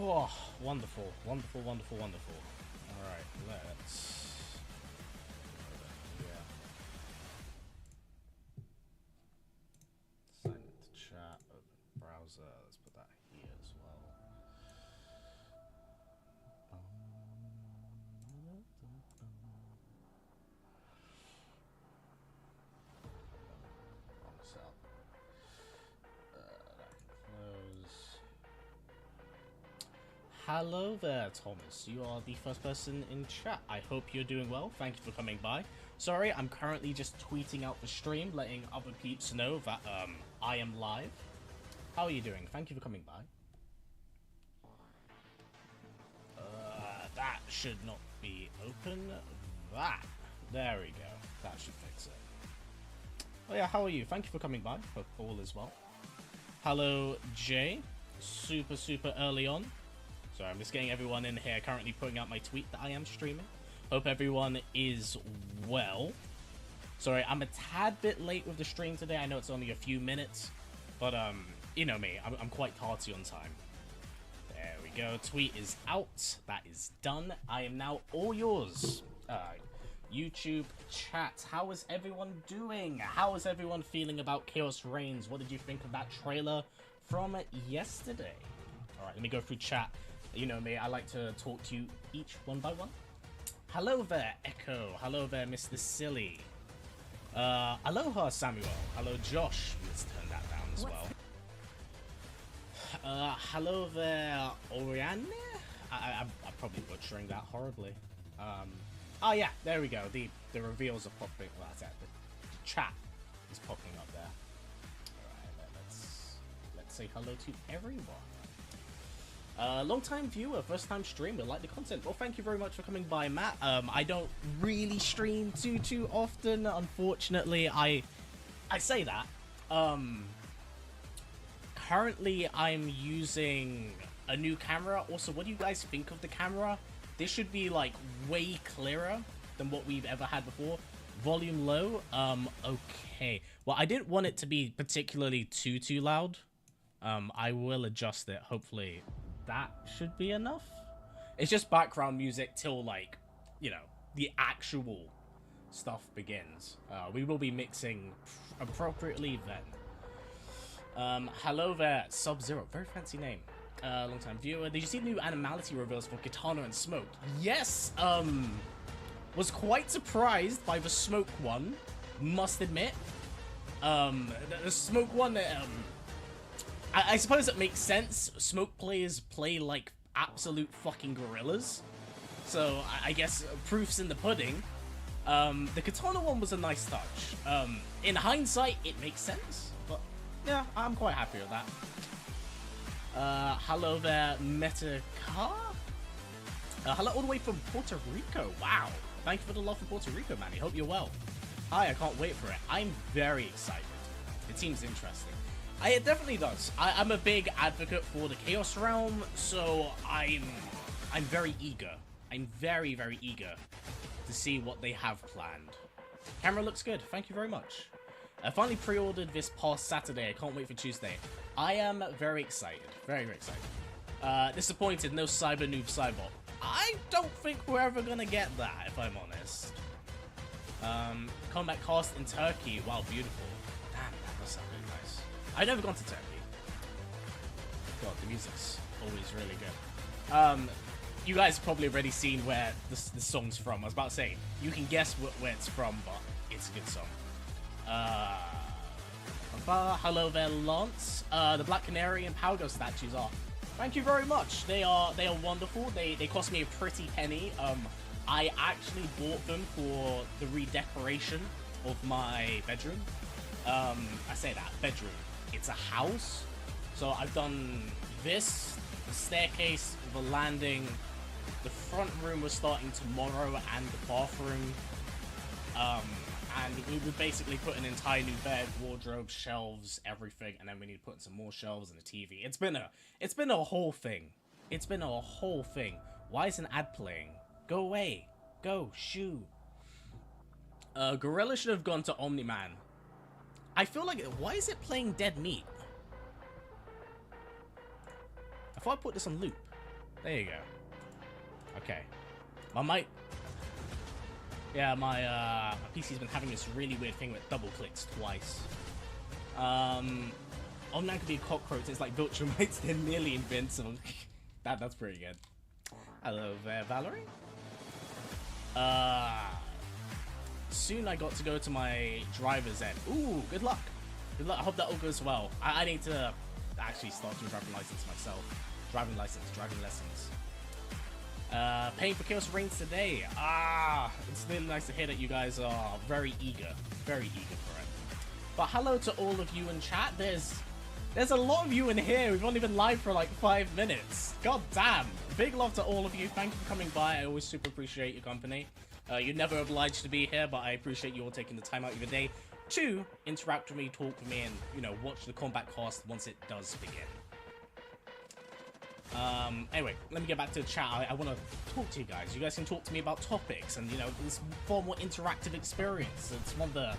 Oh, wonderful, wonderful, wonderful, wonderful. Alright, let's... Yeah. Sign into chat, open browser, let's put that here as well. Wrong cell. That can close. Hello there, Thomas. You are the first person in chat. I hope you're doing well. Thank you for coming by. Sorry, I'm currently just tweeting out the stream, letting other peeps know that I am live. How are you doing? Thank you for coming by. That should not be open. That. There we go. That should fix it. Oh yeah, how are you? Thank you for coming by. Hope all is well. Hello, Jay. Super early on. So I'm just getting everyone in here, currently putting out my tweet that I am streaming. Hope everyone is well. Sorry, I'm a tad bit late with the stream today. I know it's only a few minutes, but you know me, I'm quite tardy on time. There we go, tweet is out. That is done. I am now all yours. YouTube chat, how is everyone doing? How is everyone feeling about Khaos Reigns? What did you think of that trailer from yesterday? Alright, let me go through chat. You know me, I like to talk to you each one by one. Hello there, Echo. Hello there, Mr. Silly. Aloha, Samuel. Hello, Josh. Let's turn that down as well. Hello there, Oriane. I'm probably butchering that horribly. Oh yeah, there we go. The reveals are popping. Well, that's it. The chat is popping up there. Alright, let's say hello to everyone. Long-time viewer, first-time streamer, like the content. Well, thank you very much for coming by, Matt. I don't really stream too often, unfortunately. I say that. Currently, I'm using a new camera. Also, what do you guys think of the camera? This should be, like, way clearer than what we've ever had before. Volume low. Okay. Well, I didn't want it to be particularly too loud. I will adjust it, hopefully. That should be enough. It's just background music till, like, you know, the actual stuff begins. We will be mixing appropriately then. Hello there, Sub-Zero. Very fancy name. Long time viewer. Did you see the new Animality reveals for Katana and Smoke? Yes. Was quite surprised by the Smoke one. Must admit. The Smoke one. I suppose it makes sense. Smoke players play like absolute fucking gorillas. So I guess proof's in the pudding. The Katana one was a nice touch. In hindsight, it makes sense. But yeah, I'm quite happy with that. Hello there, Metacar. Hello all the way from Puerto Rico. Wow. Thank you for the love from Puerto Rico, man. I hope you're well. Hi, I can't wait for it. I'm very excited. It seems interesting. It definitely does. I'm a big advocate for the Chaos Realm, so I'm very eager. I'm very eager to see what they have planned. Camera looks good. Thank you very much. I finally pre-ordered this past Saturday. I can't wait for Tuesday. I am very excited. Very excited. Disappointed, no Noob Saibot. I don't think we're ever gonna get that, if I'm honest. Kombat Kast in Turkey. Wow, beautiful. Damn, that does sound really nice. I've never gone to Turkey. God, the music's always really good. You guys have probably already seen where the song's from. I was about to say, you can guess where it's from, but it's a good song. Hello there, Lance. The Black Canary and Power Ghost statues are. Thank you very much. They are wonderful. They cost me a pretty penny. I actually bought them for the redecoration of my bedroom. I say that, bedroom. It's a house. So I've done this, the staircase, the landing, the front room was starting tomorrow, and the bathroom. And we would basically put an entire new bed, wardrobe, shelves, everything, and then we need to put in some more shelves and a TV. It's been a whole thing. It's been a whole thing. Why is an ad playing? Go away. Go, shoo. Gorilla should have gone to Omni-Man. I feel like, why is it playing Dead Meat? I thought I put this on loop. There you go. Okay. My mic... Yeah, my PC's been having this really weird thing with double clicks twice. Online could be a cockroach. It's like virtual mates. They're nearly invincible. That's pretty good. Hello there, Valerie. Soon I got to go to my driver's ed. Ooh, good luck. Good luck. I hope that all goes well. I need to actually start doing driving license myself. Driving lessons. Paying for Khaos Reigns today. It's really nice to hear that you guys are very eager for it. But hello to all of you in chat. There's a lot of you in here. We've only been live for like 5 minutes. God damn. Big love to all of you. Thank you for coming by. I always super appreciate your company. You're never obliged to be here, but I appreciate you all taking the time out of your day to interact with me, talk with me, and, you know, watch the Kombat cast once it does begin. Anyway, let me get back to the chat. I want to talk to you guys. You guys can talk to me about topics, and, you know, it's far more interactive experience. It's one of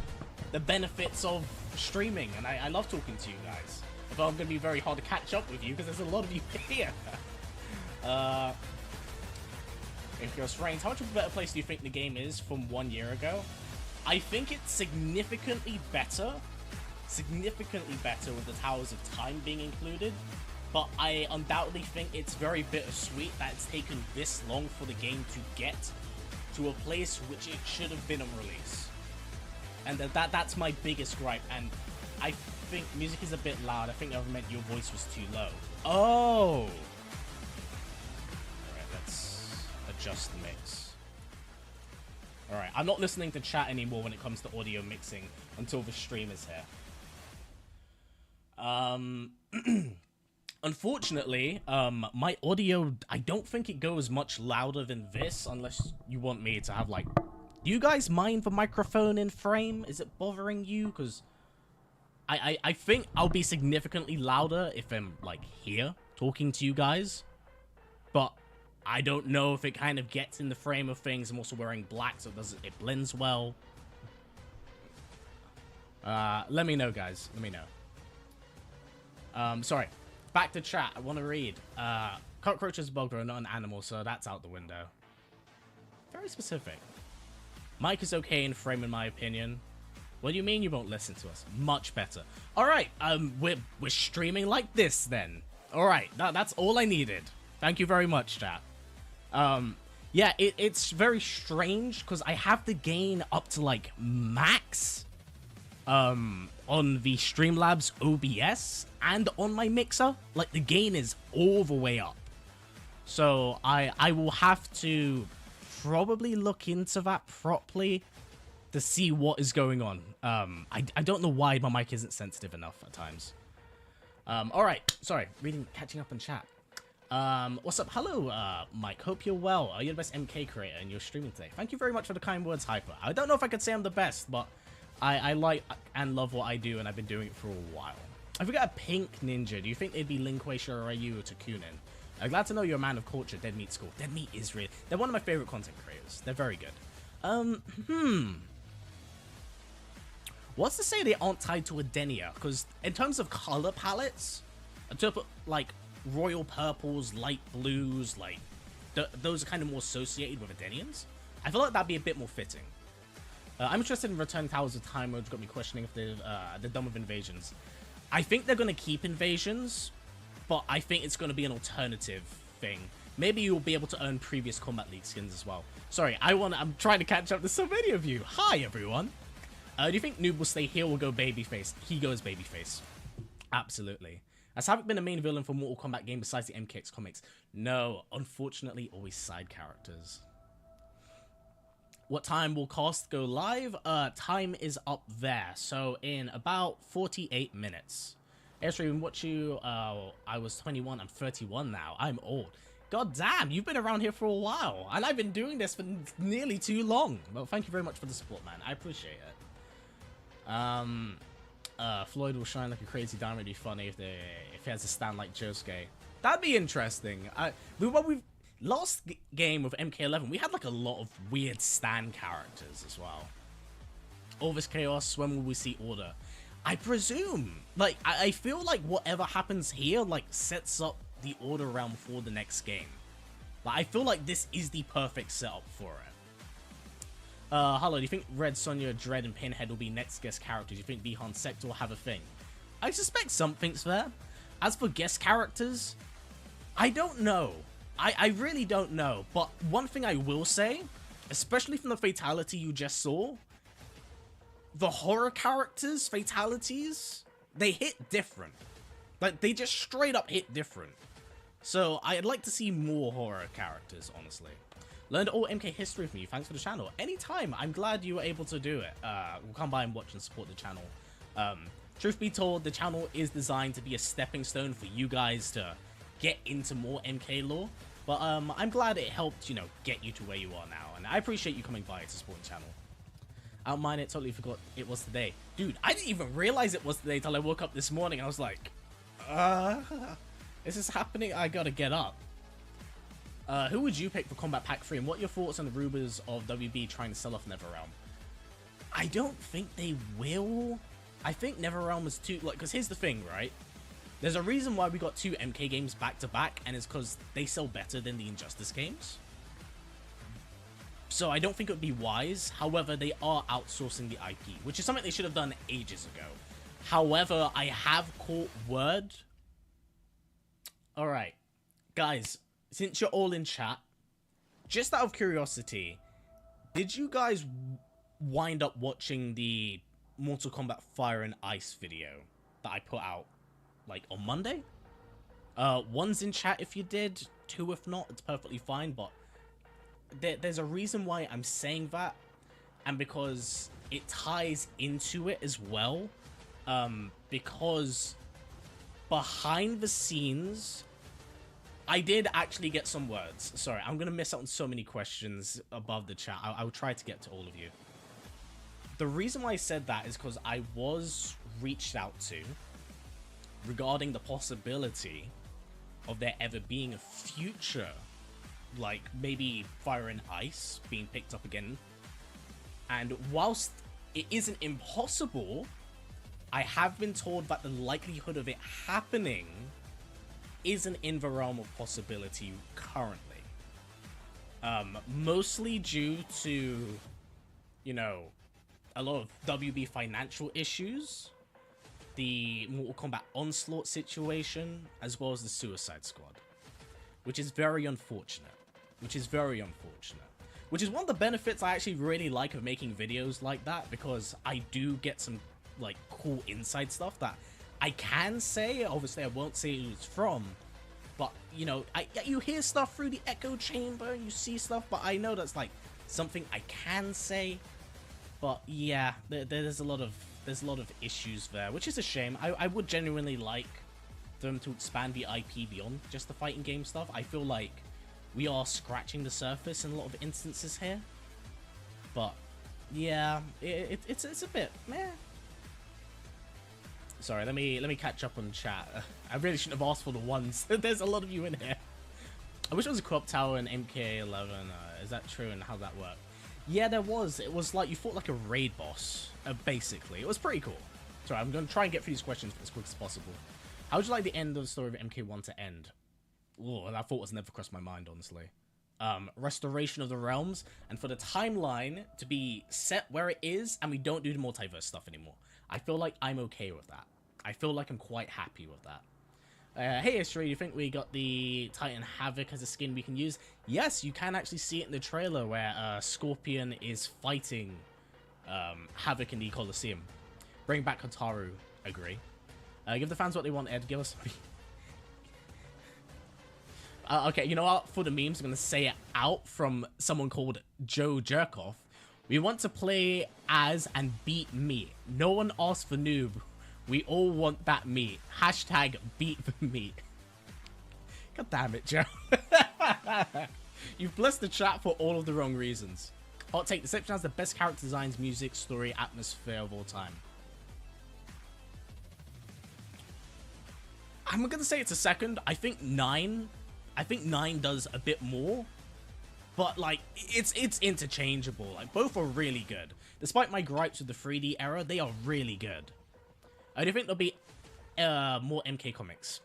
the benefits of streaming, and I love talking to you guys. Although I'm going to be very hard to catch up with you, because there's a lot of you here. Khaos Reigns, how much of a better place do you think the game is from 1 year ago? I think it's significantly better with the Towers of Time being included, but I undoubtedly think it's very bittersweet that it's taken this long for the game to get to a place which it should have been on release. And that's my biggest gripe, and I think music is a bit loud. I think that meant your voice was too low. Oh! Alright, let's adjust the mix. Alright, I'm not listening to chat anymore when it comes to audio mixing until the stream is here. Unfortunately, my audio, I don't think it goes much louder than this, unless you want me to have, like... Do you guys mind the microphone in frame? Is it bothering you? Because I think I'll be significantly louder if I'm, like, here, talking to you guys. But I don't know if it kind of gets in the frame of things. I'm also wearing black, so it blends well. Let me know, guys. Let me know. Sorry. Back to chat. I want to read. Cockroaches, bug are not an animal, so that's out the window. Very specific. Mike is okay in frame, in my opinion. What do you mean you won't listen to us? Much better. All right. We're streaming like this then. All right. That's all I needed. Thank you very much, chat. Yeah, it's very strange because I have the gain up to like max. On the Streamlabs OBS and on my mixer, like the gain is all the way up. So I will have to probably look into that properly to see what is going on. I don't know why my mic isn't sensitive enough at times. All right, sorry, catching up on chat. What's up? Hello, Mike. Hope you're well. You're the best MK creator and you're streaming today. Thank you very much for the kind words, Hyper. I don't know if I could say I'm the best, but I like and love what I do, and I've been doing it for a while. I forgot a pink ninja. Do you think they'd be Linkway, Shirayu, or Takunin? I'm glad to know you're a man of culture. Dead Meat School. Dead Meat is really... They're one of my favorite content creators. They're very good. What's to say they aren't tied to Adenia? Because in terms of color palettes, in terms of, like, royal purples, light blues, like, those are kind of more associated with Adenians. I feel like that'd be a bit more fitting. I'm interested in Return Towers of Time, which got me questioning if they're done with invasions. I think they're going to keep invasions, but I think it's going to be an alternative thing. Maybe you'll be able to earn previous Kombat League skins as well. Sorry, I'm trying to catch up. There's so many of you. Hi, everyone. Do you think Noob will stay here or go babyface? He goes babyface. Absolutely. Has Havoc been a main villain for Mortal Kombat game besides the MKX comics? No, unfortunately, always side characters. What time will Kast go live? Time is up there, so in about 48 minutes. Airstream, what you... I was 21, I'm 31 now. I'm old. God damn, you've been around here for a while, and I've been doing this for nearly too long. Well, thank you very much for the support, man. I appreciate it. Floyd will shine like a crazy diamond. It'd be funny if he has a stand like Josuke. That'd be interesting. Last game of MK11, we had like a lot of weird stand characters as well. All this chaos, when will we see order? I presume, like, I feel like whatever happens here, like, sets up the order realm for the next game. Like, I feel like this is the perfect setup for it. Hello, do you think Red Sonja, Dread, and Pinhead will be next guest characters? Do you think Bihan Sector will have a thing? I suspect something's there. As for guest characters, I don't know. I really don't know. But one thing I will say, especially from the fatality you just saw, the horror characters' fatalities, they hit different. Like, they just straight up hit different. So, I'd like to see more horror characters, honestly. Learned all MK history from you. Thanks for the channel. Anytime. I'm glad you were able to do it. We'll come by and watch and support the channel. Truth be told, the channel is designed to be a stepping stone for you guys to get into more MK lore. But I'm glad it helped, you know, get you to where you are now. And I appreciate you coming by to support the channel. I don't mind it. Totally forgot it was today. Dude, I didn't even realize it was today until I woke up this morning. I was like, is this happening? I gotta get up. Who would you pick for Kombat Pack 3? And what are your thoughts on the rumors of WB trying to sell off NetherRealm? I don't think they will. I think NetherRealm is too... Like, because here's the thing, right? There's a reason why we got 2 MK games back to back, and it's because they sell better than the Injustice games. So I don't think it would be wise. However, they are outsourcing the IP, which is something they should have done ages ago. However, I have caught word... Alright, guys, since you're all in chat, just out of curiosity, did you guys wind up watching the Mortal Kombat Fire and Ice video that I put out, like, on Monday? One's in chat if you did, 2 if not, it's perfectly fine, but there's a reason why I'm saying that, and because it ties into it as well, because behind the scenes, I did actually get some words. Sorry, I'm going to miss out on so many questions above the chat. I will try to get to all of you. The reason why I said that is because I was reached out to regarding the possibility of there ever being a future, like maybe Fire and Ice being picked up again. And whilst it isn't impossible, I have been told that the likelihood of it happening isn't in the realm of possibility currently. Mostly due to, you know, a lot of WB financial issues, the Mortal Kombat Onslaught situation, as well as the Suicide Squad. Which is very unfortunate. Which is one of the benefits I actually really like of making videos like that, because I do get some, like, cool inside stuff that I can say. Obviously I won't say who it's from, but you know, you hear stuff through the echo chamber, you see stuff, but I know that's like something I can say. But yeah, there's a lot of issues there, which is a shame. I would genuinely like them to expand the IP beyond just the fighting game stuff. I feel like we are scratching the surface in a lot of instances here, but yeah, it's a bit meh. Sorry, let me catch up on chat. I really shouldn't have asked for the ones. There's a lot of you in here. I wish there was a co-op tower in MK11. Is that true, and how'd that work? Yeah, there was. It was like you fought like a raid boss, basically. It was pretty cool. Sorry, I'm going to try and get through these questions as quick as possible. How would you like the end of the story of MK1 to end? Oh, that thought was never crossed my mind, honestly. Restoration of the realms, and for the timeline to be set where it is, and we don't do the multiverse stuff anymore. I feel like I'm okay with that. I feel like I'm quite happy with that. Hey, History, you think we got the Titan Havoc as a skin we can use? Yes, you can actually see it in the trailer where Scorpion is fighting Havoc in the Coliseum. Bring back Hotaru. Agree. Give the fans what they want, Ed. Give us... okay, you know what? For the memes, I'm going to say it out from someone called Joe Jerkoff. We want to play as and beat meat. No one asked for noob. We all want that meat. Hashtag beat the meat. God damn it, Joe. You've blessed the chat for all of the wrong reasons. Hot take, Deception has the best character designs, music, story, atmosphere of all time. I'm going to say it's a second. I think 9 does a bit more. But, like, it's interchangeable. Like, both are really good. Despite my gripes with the 3D era, they are really good. I do think there'll be more MK comics.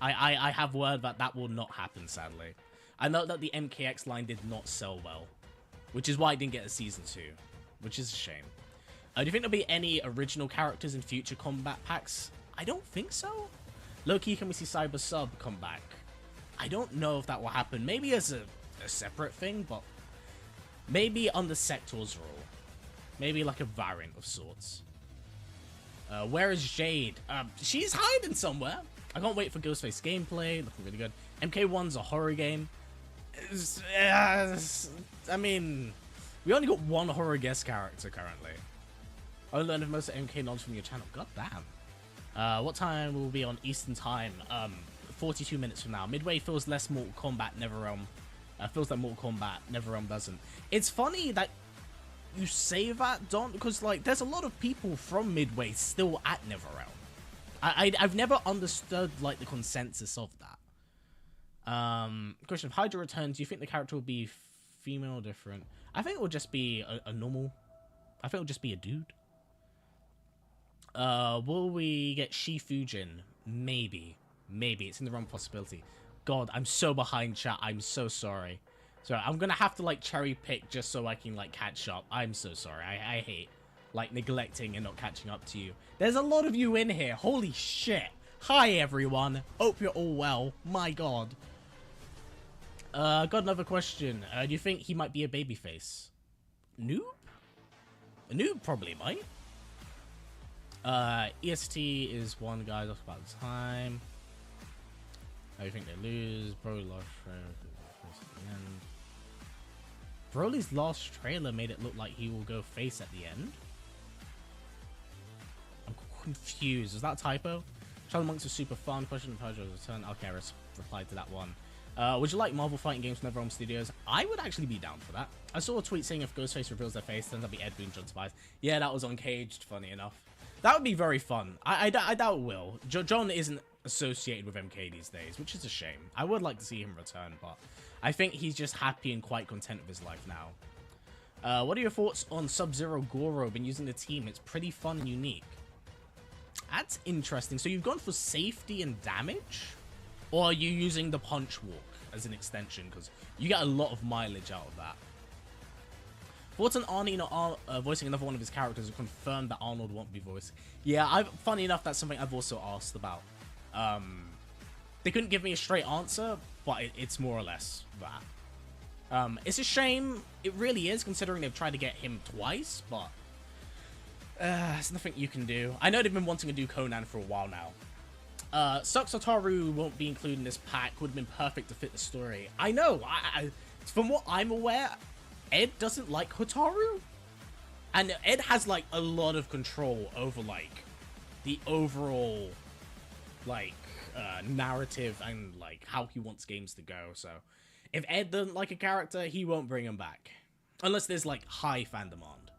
I have word that will not happen, sadly. I know that the MKX line did not sell well, which is why I didn't get a Season 2, which is a shame. Do you think there'll be any original characters in future Kombat packs? I don't think so. Low-key, can we see Cyber Sub come back? I don't know if that will happen. Maybe as a separate thing, but maybe under Sector's rule. Maybe like a variant of sorts. Where is Jade? She's hiding somewhere. I can't wait for Ghostface gameplay. Looking really good. MK1's a horror game. I mean, we only got one horror guest character currently. I learned most of MK knowledge from your channel. God damn. What time will be on Eastern time? 42 minutes from now. Midway feels less Mortal Kombat, NetherRealm. Feels like Mortal Kombat, NetherRealm doesn't. It's funny that you say that, Don, because like there's a lot of people from Midway still at NetherRealm. I've never understood like the consensus of that. Question: if Hydra returns, do you think the character will be female or different? I think it will just be a normal. I think it'll just be a dude. Will we get Shifujin? Maybe. It's in the wrong possibility. God, I'm so behind, chat. I'm so sorry. So I'm gonna have to like cherry pick just so I can like catch up. I'm so sorry. I hate like neglecting and not catching up to you. There's a lot of you in here. Holy shit. Hi everyone. Hope you're all well. My God. Got another question. Do you think he might be a babyface? Noob? A Noob probably might. EST is one guy that's about the time. I think they lose. Broly lost at the end. Broly's last trailer made it look like he will go face at the end. I'm confused. Is that a typo? Shadow Monks are super fun. Question of Hydro's return. Okay, I replied to that one. Would you like Marvel fighting games from NetherRealm Studios? I would actually be down for that. I saw a tweet saying if Ghostface reveals their face, then that'll be Ed Boon, John Tobias. Yeah, that was uncaged, funny enough. That would be very fun. I doubt it will. John isn't associated with MK these days, which is a shame. I would like to see him return, but I think he's just happy and quite content with his life now. What are your thoughts on Sub-Zero Goro? Been using the team. It's pretty fun and unique. That's interesting. So you've gone for safety and damage? Or are you using the punch walk as an extension? Because you get a lot of mileage out of that. Thoughts on Arnie not voicing another one of his characters and confirmed that Arnold won't be voiced? Yeah, funny enough, that's something I've also asked about. They couldn't give me a straight answer, but it's more or less that. It's a shame. It really is, considering they've tried to get him twice, but there's nothing you can do. I know they've been wanting to do Conan for a while now. Sucks Otaru won't be included in this pack. Would have been perfect to fit the story. I know. From what I'm aware, Ed doesn't like Hotaru, and Ed has like a lot of control over like the overall like narrative and like how he wants games to go. So if Ed doesn't like a character, he won't bring him back unless there's like high fan demand.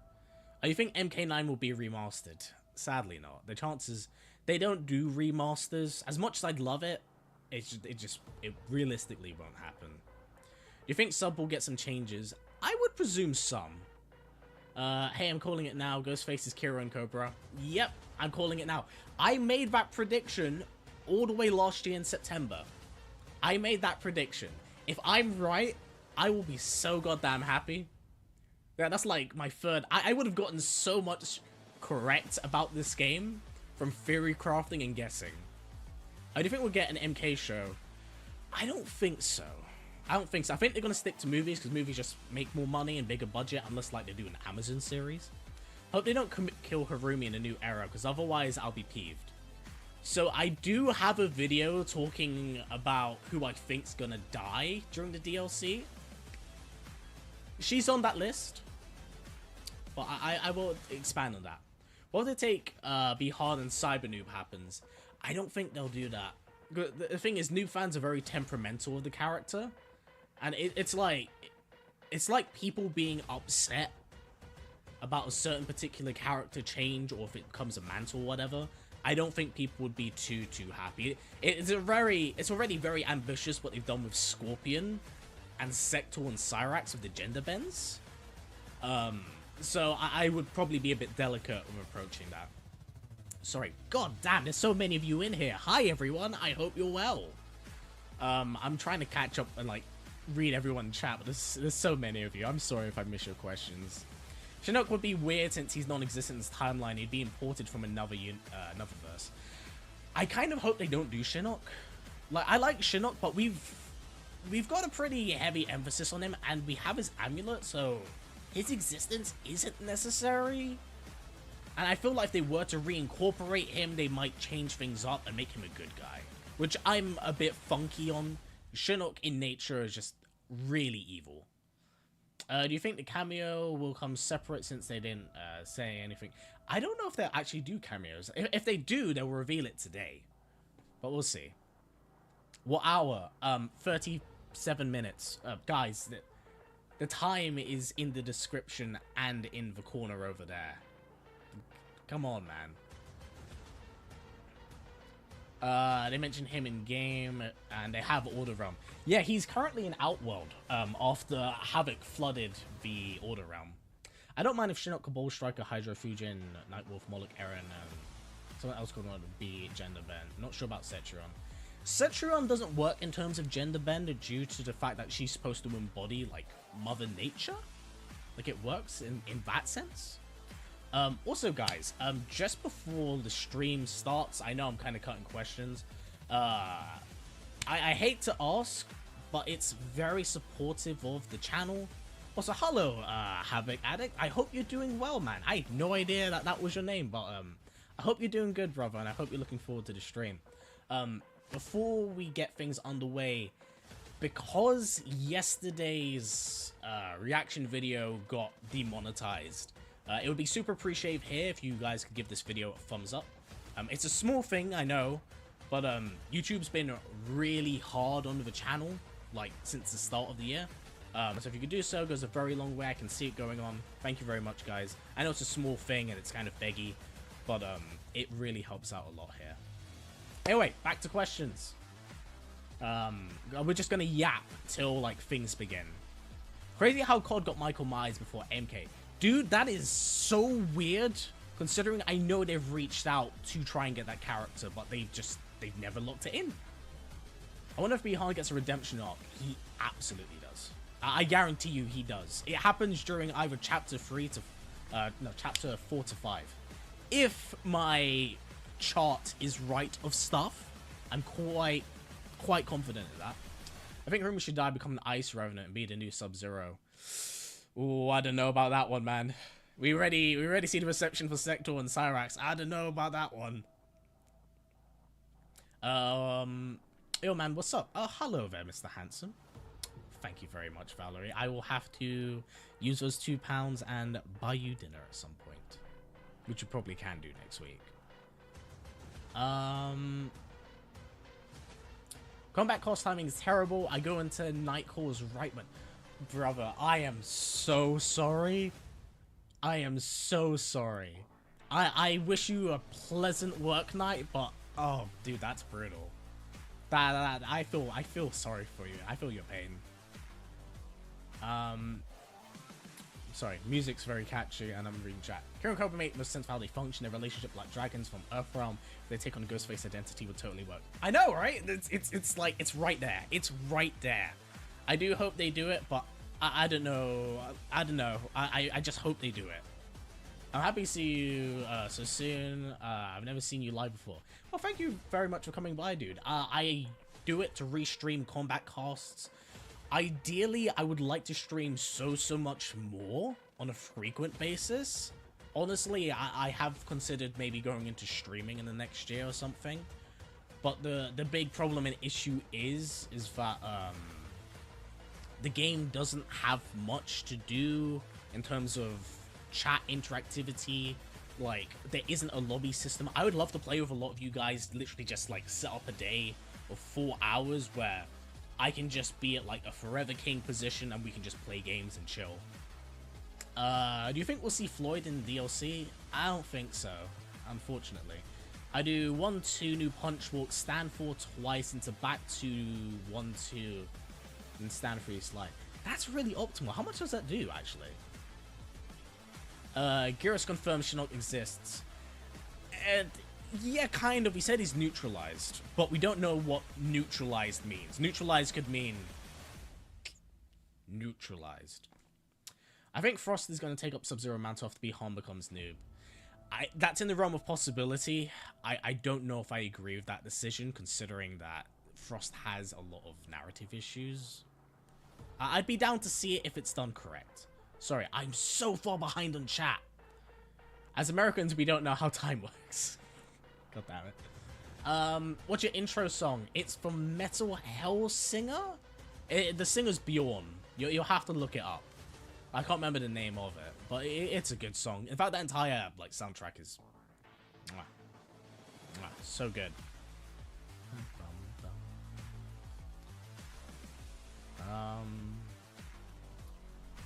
You think MK9 will be remastered? Sadly not. The chances, they don't do remasters. As much as I'd love it, it realistically won't happen. Do you think Sub will get some changes? I would presume some. Hey, I'm calling it now. Ghostface is Kira and Cobra. Yep, I'm calling it now. I made that prediction all the way last year in September. I made that prediction. If I'm right, I will be so goddamn happy. Yeah, that's like my third. I would have gotten so much correct about this game from theory crafting and guessing. Do you think we'll get an MK show? I don't think so. I think they're going to stick to movies because movies just make more money and bigger budget, unless like they do an Amazon series. Hope they don't kill Harumi in a new era, because otherwise I'll be peeved. So I do have a video talking about who I think's going to die during the DLC. She's on that list, but I will expand on that. What would it take be hard and Cyber Noob happens? I don't think they'll do that. The thing is, Noob fans are very temperamental of the character. And it's like people being upset about a certain particular character change, or if it becomes a mantle or whatever. I don't think people would be too happy. It's already very ambitious what they've done with Scorpion and Sector and Cyrax with the gender bends. So I would probably be a bit delicate with approaching that. Sorry, god damn, there's so many of you in here. Hi everyone, I hope you're well. I'm trying to catch up and like read everyone in chat, but there's so many of you. I'm sorry if I miss your questions. Shinnok would be weird since he's non-existent in this timeline. He'd be imported from another verse. I kind of hope they don't do Shinnok. Like, I like Shinnok, but we've got a pretty heavy emphasis on him, and we have his amulet, so his existence isn't necessary. And I feel like if they were to reincorporate him, they might change things up and make him a good guy, which I'm a bit funky on. Shinnok in nature is just really evil. Do you think the cameo will come separate since they didn't say anything? I don't know if they'll actually do cameos. If they do, they'll reveal it today. But we'll see. What hour? 37 minutes. Guys, the time is in the description and in the corner over there. Come on, man. They mentioned him in game, and they have Order Realm. Yeah, he's currently in Outworld, after Havoc flooded the Order Realm. I don't mind if Shinnok, Cabal, Striker, Hydra, Fujin, Nightwolf, Moloch, Eren, and someone else could want to be gender bend. Not sure about Cetrion. Cetrion doesn't work in terms of gender bend due to the fact that she's supposed to embody, like, Mother Nature. Like, it works in that sense. Also, guys, just before the stream starts, I know I'm kind of cutting questions. I hate to ask, but it's very supportive of the channel. Also, hello, Havoc Addict. I hope you're doing well, man. I had no idea that was your name, but I hope you're doing good, brother, and I hope you're looking forward to the stream. Before we get things underway, because yesterday's reaction video got demonetized, it would be super appreciated here if you guys could give this video a thumbs up. It's a small thing, I know, but YouTube's been really hard on the channel, like, since the start of the year. So if you could do so, it goes a very long way. I can see it going on. Thank you very much, guys. I know it's a small thing and it's kind of beggy, but it really helps out a lot here. Anyway, back to questions. We're just gonna yap till, like, things begin. Crazy how COD got Michael Myers before MK. Dude, that is so weird, considering I know they've reached out to try and get that character, but they've never locked it in. I wonder if Bihar gets a redemption arc. He absolutely does. I guarantee you he does. It happens during either chapter 3 to... no, chapter 4 to 5. If my chart is right of stuff, I'm quite confident of that. I think Rumi should die, become an Ice Revenant, and be the new Sub-Zero. Ooh, I don't know about that one, man. We already see the reception for Sector and Cyrax. I don't know about that one. Yo, man, what's up? Oh, hello there, Mr. Handsome. Thank you very much, Valerie. I will have to use those £2 and buy you dinner at some point, which you probably can do next week. Combat cost timing is terrible. I go into night calls right when... Brother, I am so sorry. I am so sorry. I wish you a pleasant work night, but oh, dude, that's brutal. I feel sorry for you. I feel your pain. Sorry, music's very catchy, and I'm reading chat. Kieran Cobra made most sense how they function. A relationship like dragons from Earthrealm, if they take on a Ghostface identity, would totally work. I know, right? It's like, it's right there. It's right there. I do hope they do it, but I don't know. I don't know. I just hope they do it. I'm happy to see you so soon. I've never seen you live before. Well, thank you very much for coming by, dude. I do it to restream combat casts. Ideally, I would like to stream so much more on a frequent basis. Honestly, I have considered maybe going into streaming in the next year or something. But the big problem and issue is that the game doesn't have much to do in terms of chat interactivity. Like, there isn't a lobby system. I would love to play with a lot of you guys, literally just like set up a day of 4 hours where I can just be at like a Forever King position and we can just play games and chill. Do you think we'll see Floyd in DLC? I don't think so, unfortunately. I do 1-2 new punch walk, stand 4 twice into back 2 1-2 and stand 3 slide. That's really optimal. How much does that do actually? Gyros confirms Shinnok exists. And yeah, kind of. He said he's neutralized, but we don't know what neutralized means. Neutralized could mean neutralized. I think Frost is going to take up Sub-Zero mantle after Bi-Han becomes Noob. That's in the realm of possibility. I don't know if I agree with that decision, considering that Frost has a lot of narrative issues. I'd be down to see it if it's done correct. Sorry, I'm so far behind on chat. As Americans, we don't know how time works. God damn it. What's your intro song? It's from Metal Hell Singer? The singer's Bjorn. You'll have to look it up. I can't remember the name of it, but it's a good song. In fact, that entire like soundtrack is so good.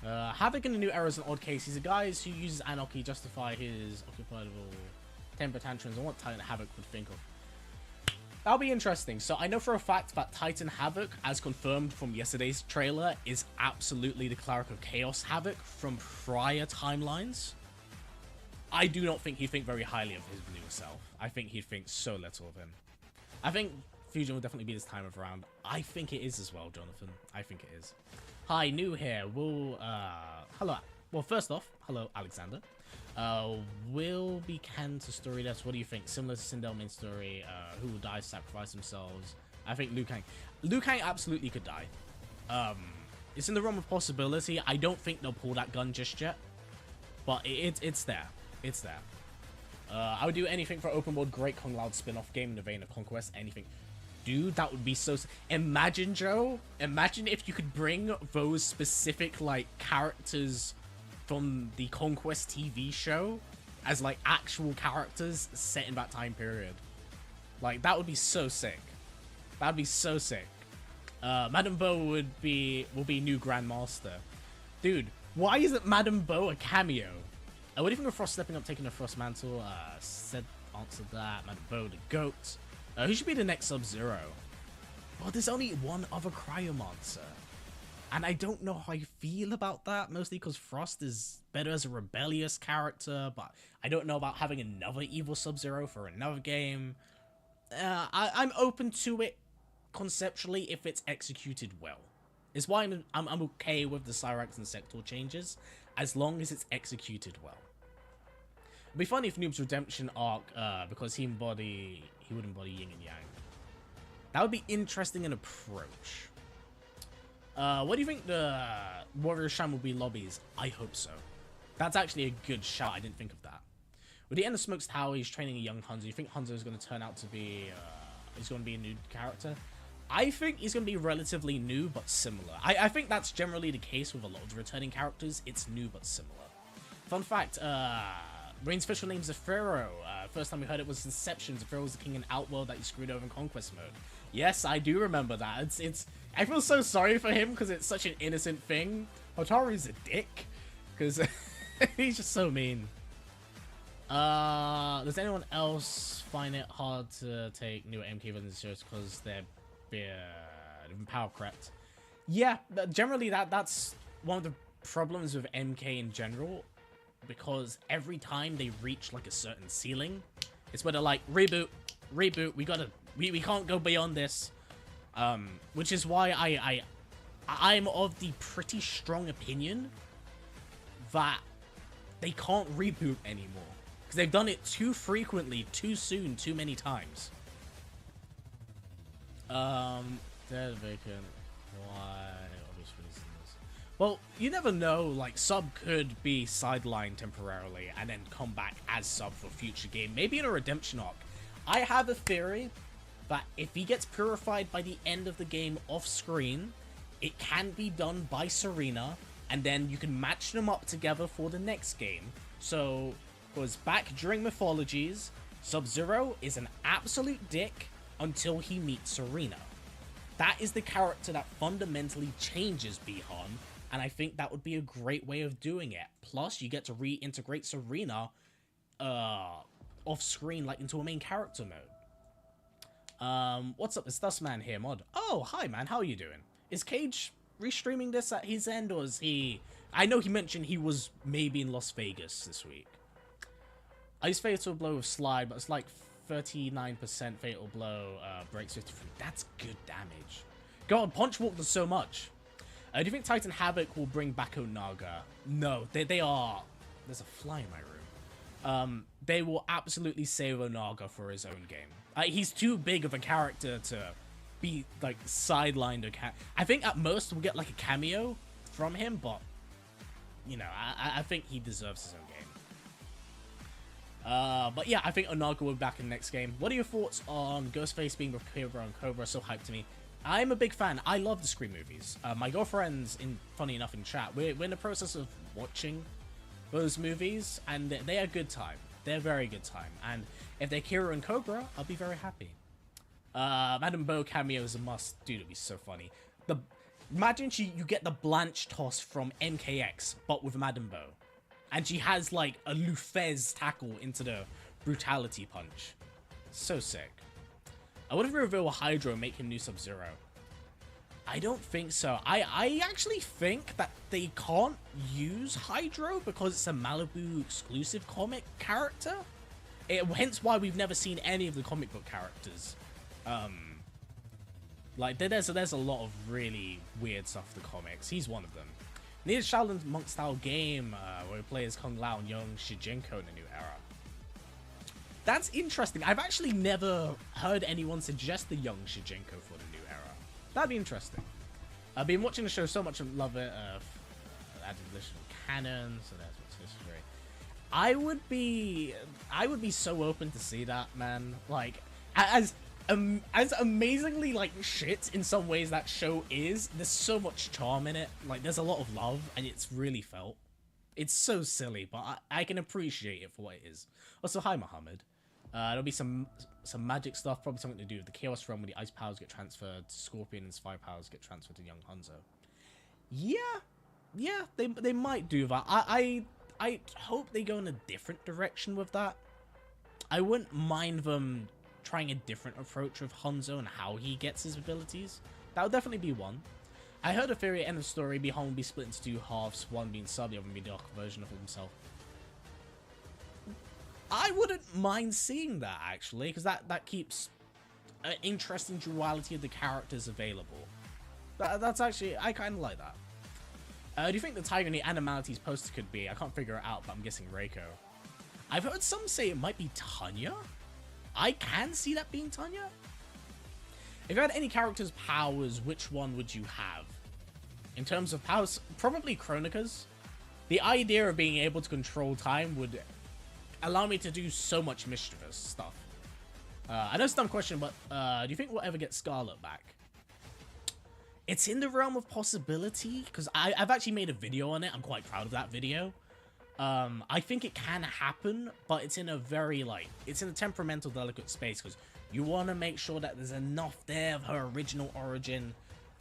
Havoc in the new era is an odd case. He's a guy who uses anarchy to justify his occupiable temper tantrums and what Titan Havoc would think of. That'll be interesting. So I know for a fact that Titan Havoc, as confirmed from yesterday's trailer, is absolutely the Cleric of Chaos Havoc from prior timelines. I do not think he'd think very highly of his new self. I think he'd think so little of him. I think Fusion will definitely be this time around. I think it is as well, Jonathan. I think it is. Hi, new here. Hello. Well, first off, hello, Alexander. Will be canned to story deaths. What do you think? Similar to Sindel main story, who will die, sacrifice themselves? I think Liu Kang. Liu Kang absolutely could die. It's in the realm of possibility. I don't think they'll pull that gun just yet, but it's there. It's there. I would do anything for open world Great Kung Lao spin-off game in the vein of Conquest. Anything. Dude, that would be so... Imagine, Joe. Imagine if you could bring those specific, like, characters from the Conquest TV show as, like, actual characters set in that time period. Like, that would be so sick. That would be so sick. Madame Bo will be new Grandmaster. Dude, why isn't Madame Bo a cameo? What do you think of Frost stepping up, taking the Frost mantle? Said answered that. Madame Bo, the GOAT. Who should be the next Sub-Zero? Well, there's only one other Cryomancer. And I don't know how I feel about that, mostly because Frost is better as a rebellious character, but I don't know about having another evil Sub-Zero for another game. I'm open to it conceptually if it's executed well. It's why I'm okay with the Cyrax and Sector changes, as long as it's executed well. It'd be funny if Noob's redemption arc, because he would embody yin and yang. That would be interesting in approach. What do you think the Warrior Shrine will be lobbies? I hope so. That's actually a good shout. I didn't think of that. With the end of Smoke's Tower, he's training a young Hanzo. You think Hanzo is going to turn out to be, he's going to be a new character? I think he's going to be relatively new, but similar. I think that's generally the case with a lot of the returning characters. It's new, but similar. Fun fact, Reigns' official name is Zephyro. First time we heard it was Inception. Zephyro was the king in Outworld that he screwed over in Conquest mode. Yes, I do remember that. I feel so sorry for him because it's such an innocent thing. Hotaru's a dick because he's just so mean. Does anyone else find it hard to take new MK villains serious because they're power crept? Yeah, generally that's one of the problems with MK in general, because every time they reach like a certain ceiling, it's where they're like, reboot, we can't go beyond this. Which is why I'm of the pretty strong opinion that they can't reboot anymore. Because they've done it too frequently, too soon, too many times. Dead vacant. Why? Obvious reasons. Well, you never know. Like, Sub could be sidelined temporarily and then come back as Sub for a future game. Maybe in a redemption arc. I have a theory that if he gets purified by the end of the game off screen, it can be done by Serena, and then you can match them up together for the next game. So, because back during Mythologies, Sub-Zero is an absolute dick until he meets Serena. That is the character that fundamentally changes Bi-Han, and I think that would be a great way of doing it. Plus, you get to reintegrate Serena off screen, like into a main character mode. What's up? It's Dustman here, mod. Oh, hi, man. How are you doing? Is Cage restreaming this at his end, or is he... I know he mentioned he was maybe in Las Vegas this week. I use Fatal Blow with Slide, but it's like 39% Fatal Blow, breaks 53. That's good damage. God, Punch Walk does so much. Do you think Titan Havoc will bring back Onaga? No, they are... There's a fly in my room. They will absolutely save Onaga for his own game. He's too big of a character to be, like, sidelined. I think at most we'll get, like, a cameo from him, but, you know, I think he deserves his own game. But yeah, I think Onaga will be back in the next game. What are your thoughts on Ghostface being with Kira and Cobra? So hyped to me. I'm a big fan. I love the Scream movies. My girlfriend's, funny enough, in chat. We're in the process of watching those movies, and they are good time. They're very good time. And if they're Kira and Cobra, I'll be very happy. Madame Bo cameo is a must. Dude, it'd be so funny. Imagine you get the Blanche toss from MKX, but with Madame Bo. And she has, like, a Lufez tackle into the Brutality Punch. So sick. What if we reveal Hydro and make him new Sub-Zero? I don't think so. I actually think that they can't use Hydro because it's a Malibu exclusive comic character. Hence why we've never seen any of the comic book characters. Like, there's a lot of really weird stuff in the comics. He's one of them. Need a Shaolin Monk style game where we play as Kung Lao and young Shijinko in a new era. That's interesting. I've actually never heard anyone suggest the young Shijinko for the new era. That'd be interesting. I've been watching the show so much and love it. Added additional canon, so that's what's history. I would be so open to see that, man. Like, as amazingly, like, shit in some ways that show is, there's so much charm in it. Like, there's a lot of love, and it's really felt. It's so silly, but I can appreciate it for what it is. Also, hi, Muhammad. There'll be some magic stuff, probably something to do with the Chaos Realm, where the ice powers get transferred to Scorpion and fire powers get transferred to young Hanzo. Yeah, they might do that. I hope they go in a different direction with that. I wouldn't mind them trying a different approach with Hanzo and how he gets his abilities. That would definitely be one. I heard a theory at end of story, Beholm will be split into two halves, one being Sub, the other being the dark version of himself. I wouldn't mind seeing that, actually, because that keeps an interesting duality of the characters available. That's actually, I kind of like that. Do you think the Tiger in the Animalities poster could be? I can't figure it out, but I'm guessing Reiko. I've heard some say it might be Tanya. I can see that being Tanya. If you had any character's powers, which one would you have? In terms of powers, probably Chronica's. The idea of being able to control time would allow me to do so much mischievous stuff. I know it's a dumb question, but do you think we'll ever get Scarlet back? It's in the realm of possibility, because I've actually made a video on it. I'm quite proud of that video. I think it can happen, but it's in a very, like, it's in a temperamental, delicate space, because you want to make sure that there's enough there of her original origin,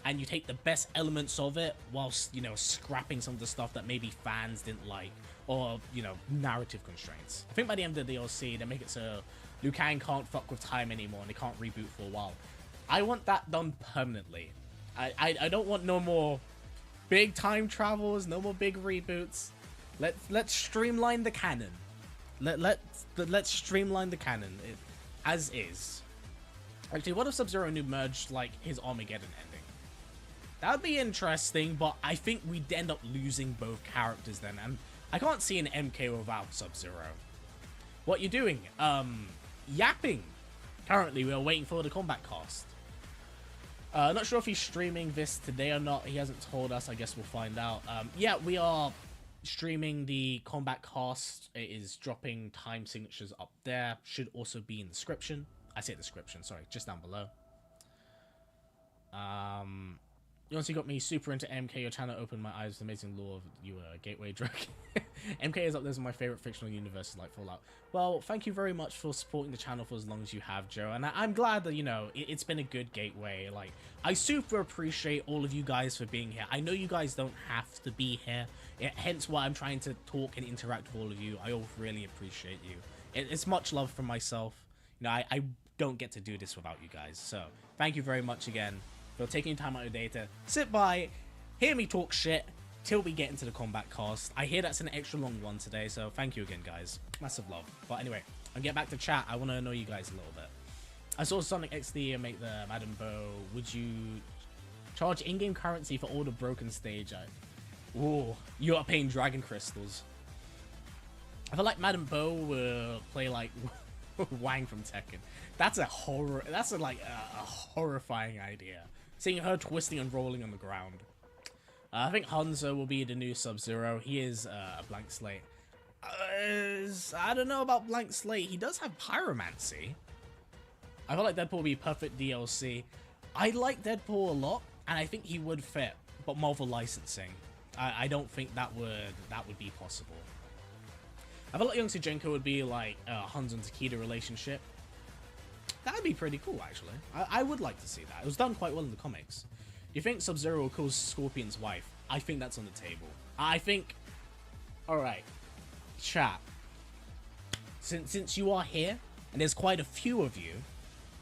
and you take the best elements of it, whilst, you know, scrapping some of the stuff that maybe fans didn't like, or, you know, narrative constraints. I think by the end of the DLC, they make it so Liu Kang can't fuck with time anymore, and they can't reboot for a while. I want that done permanently. I don't want no more big time travels, no more big reboots. Let's streamline the canon. Let's streamline the canon as is. Actually, what if Sub-Zero and Noob merged like his Armageddon ending? That would be interesting, but I think we'd end up losing both characters then, and I can't see an MK without Sub-Zero. What you doing? Yapping. Currently, we are waiting for the Kombat Kast. Not sure if he's streaming this today or not. He hasn't told us. I guess we'll find out. Yeah, we are streaming the Kombat Kast. It is dropping time signatures up there. Should also be in the description. I say description, sorry, just down below. You honestly got me super into MK. Your channel opened my eyes to the amazing lore of you gateway drug. MK is up there as my favorite fictional universes like Fallout. Well, thank you very much for supporting the channel for as long as you have, Joe. And I'm glad that, you know, it's been a good gateway. Like, I super appreciate all of you guys for being here. I know you guys don't have to be here. Hence why I'm trying to talk and interact with all of you. I all really appreciate you. It's much love from myself. You know, I don't get to do this without you guys. So, thank you very much again for taking time out of your day to sit by, hear me talk shit, till we get into the Kombat Kast. I hear that's an extra long one today, so thank you again, guys. Massive love. But anyway, I'll get back to chat. I want to know you guys a little bit. I saw Sonic XD and make the Madame Bo. Would you Charge in-game currency for all the broken stage. Ooh, you are paying dragon crystals. I feel like Madame Bo will play like Wang from Tekken. That's a horror. That's a horrifying idea. Seeing her twisting and rolling on the ground. I think Hanzo will be the new Sub-Zero. He is a blank slate. I don't know about blank slate. He does have pyromancy. I feel like Deadpool will be perfect DLC. I like Deadpool a lot, and I think he would fit, but Marvel licensing. I don't think that would be possible. I feel like Young Sujenko would be like Hanzo and Takeda relationship. That'd be pretty cool, actually. I would like to see that. It was done quite well in the comics. Do you think Sub-Zero will kill Scorpion's wife? I think that's on the table. I think... Alright. Chat. Since you are here, and there's quite a few of you,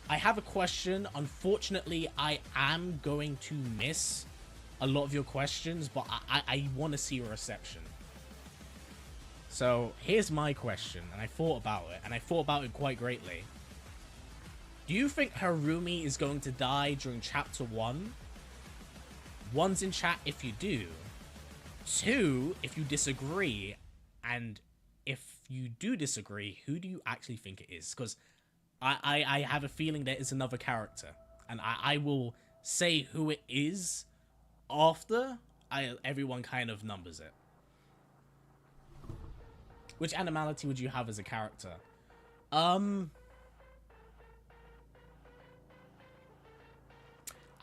I have a question. Unfortunately, I am going to miss a lot of your questions, but I want to see your reception. So, here's my question, and I thought about it, and I thought about it quite greatly. Do you think Harumi is going to die during Chapter 1? One's in chat if you do. 2, if you disagree. And if you do disagree, who do you actually think it is? Because I have a feeling there is another character. And I will say who it is after everyone kind of numbers it. Which animality would you have as a character?